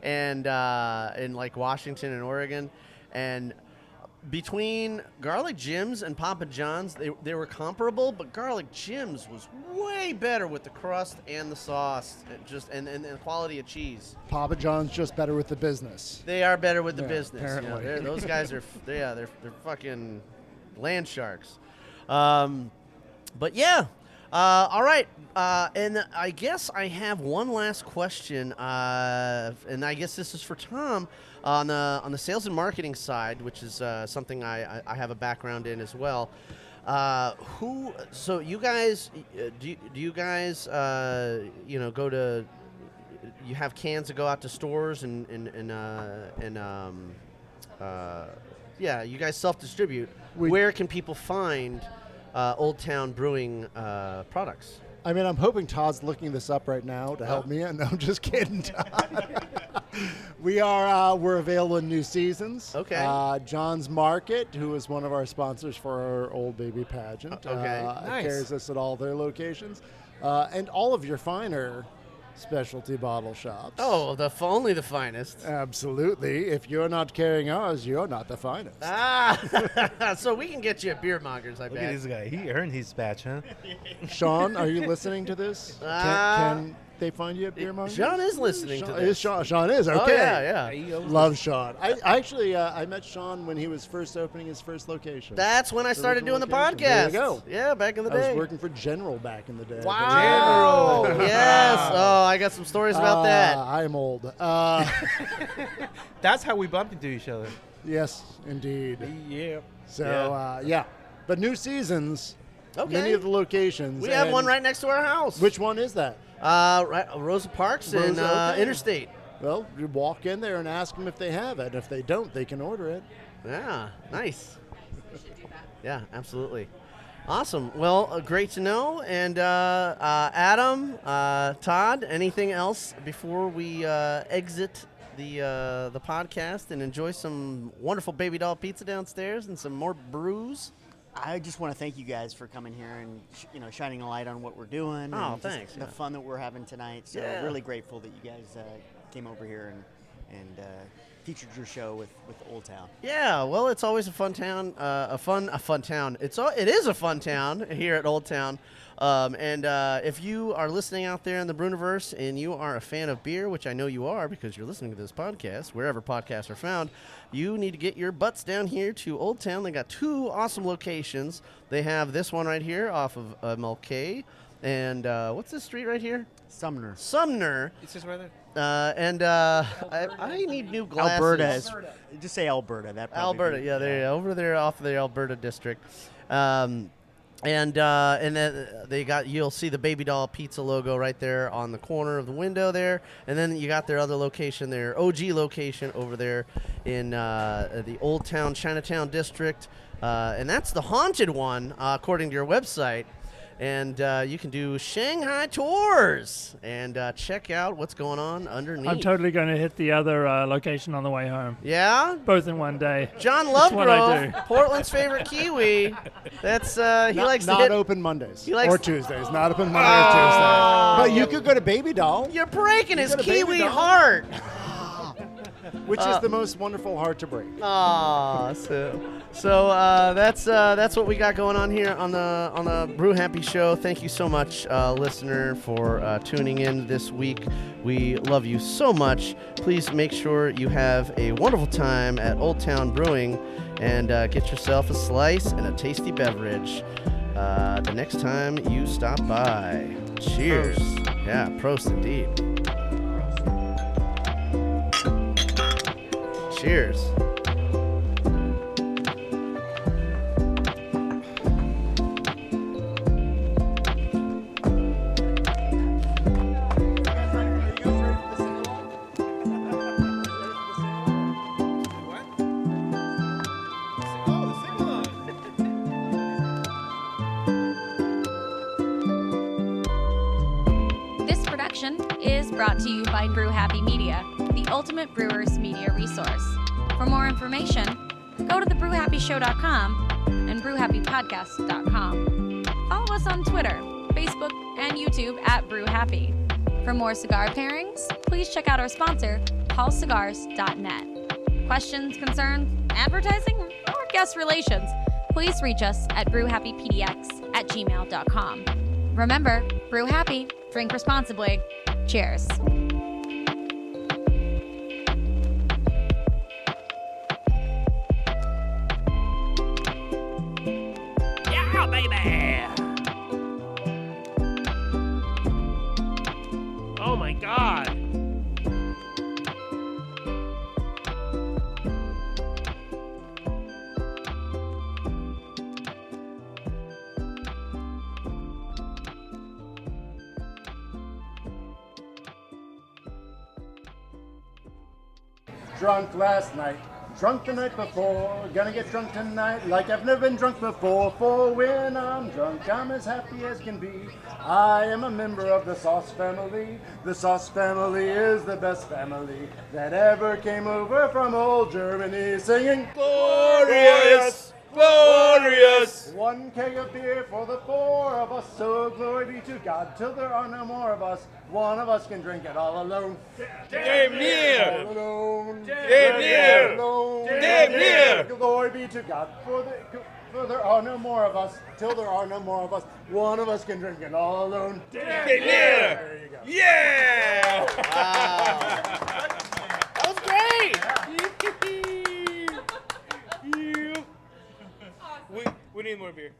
and in like Washington and Oregon, and between Garlic Jim's and Papa John's, they were comparable, but Garlic Jim's was way better with the crust and the sauce, and the quality of cheese. Papa John's just better with the business. They are better with the Yeah, business. You know, apparently. those guys are they're fucking land sharks. But yeah. All right, and I guess I have one last question, and I guess this is for Tom on the sales and marketing side, which is something I have a background in as well. So you guys, do you guys go to? You have cans that go out to stores and you guys self-distribute. Where can people find Old Town Brewing products? I mean, I'm hoping Todd's looking this up right now to help me. No, I'm just kidding, Todd. We're available in New Seasons. Okay. John's Market, who is one of our sponsors for our Old Baby pageant, Nice. carries us at all their locations, and all of your finer specialty bottle shops. Oh, only the finest. Absolutely. If you're not carrying ours, you're not the finest. So we can get you at Beer Mongers, I Look bet. at this guy. He earned his badge, huh? Sean, are you listening to this? Can they find you at Beer Mongers? Sean is listening to this. Sean is, okay. Oh, yeah. Love Sean. I actually, I met Sean when he was first opening his first location. That's when I started doing the podcast. There you go. Yeah, back in the I day. was working for General back in the day. Wow. Yes. Oh, I got some stories about that. I'm old. That's how we bumped into each other. Yes, indeed. Yeah. So, yeah. But New Seasons, Okay. many of the locations. We have and one right next to our house. Which one is that? Right, Rosa Parks and okay. Interstate. Well, you walk in there and ask them if they have it. If they don't, they can order it. Yeah, nice. Yeah, absolutely. Awesome. Well, great to know. And Adam, Todd, anything else before we exit the podcast and enjoy some wonderful baby doll pizza downstairs and some more brews? I just want to thank you guys for coming here and shining a light on what we're doing. Oh, and thanks. The fun that we're having tonight. So Yeah. really grateful that you guys came over here and featured your show with Old Town. Yeah, well, it's always a fun town. A fun town. It is a fun town here at Old Town. And if you are listening out there in the Brewniverse and you are a fan of beer, which I know you are because you're listening to this podcast, wherever podcasts are found, you need to get your butts down here to Old Town. They got 2 awesome locations. They have this one right here off of MLK. And what's this street right here? Sumner. It's just right there. I need new glasses. Alberta. Just say Alberta. That probably Alberta, yeah, they're over there off of the Alberta district. And then you'll see the Baby Doll Pizza logo right there on the corner of the window there. And then you got their other location, their OG location over there in the Old Town, Chinatown district. And that's the haunted one, according to your website. And you can do Shanghai Tours and check out what's going on underneath. I'm totally going to hit the other location on the way home. Yeah? Both in one day. John That's what I Lovegrove, do. Portland's favorite Kiwi. That's he likes to not hit. open Mondays He likes or Tuesdays. Not open Monday or Tuesday. But you could go to Baby Doll. You're breaking his go to Baby Kiwi Doll. heart. Which is the most wonderful heart to break. Aw, so that's what we got going on here on the Brew Happy show. Thank you so much, listener, for tuning in this week. We love you so much. Please make sure you have a wonderful time at Old Town Brewing and get yourself a slice and a tasty beverage. the next time you stop by. Cheers. Prost. Yeah, prost indeed. Cheers. Is brought to you by Brew Happy Media, the ultimate brewers media resource. For more information, go to thebrewhappyshow.com and brewhappypodcast.com. Follow us on Twitter, Facebook, and YouTube at Brew Happy. For more cigar pairings, please check out our sponsor, paulcigars.net. Questions, concerns, advertising, or guest relations, please reach us at brewhappypdx@gmail.com. Remember, brew happy, drink responsibly. Cheers. Yeah, baby! Oh my God! Drunk last night, drunk the night before, gonna get drunk tonight like I've never been drunk before. For when I'm drunk, I'm as happy as can be. I am a member of the Sauce family. The Sauce family is the best family that ever came over from old Germany, singing glorious, glorious. 1 keg of beer for the 4 of us, so glory be to God till there are no more of us. One of us can drink it all alone. Damn near! All alone. Damn near! Alone. Damn near! Glory be to God, for there are no more of us, till there are no more of us. One of us can drink it all alone. Damn near! There you go. Yeah! That was great! We need more beer.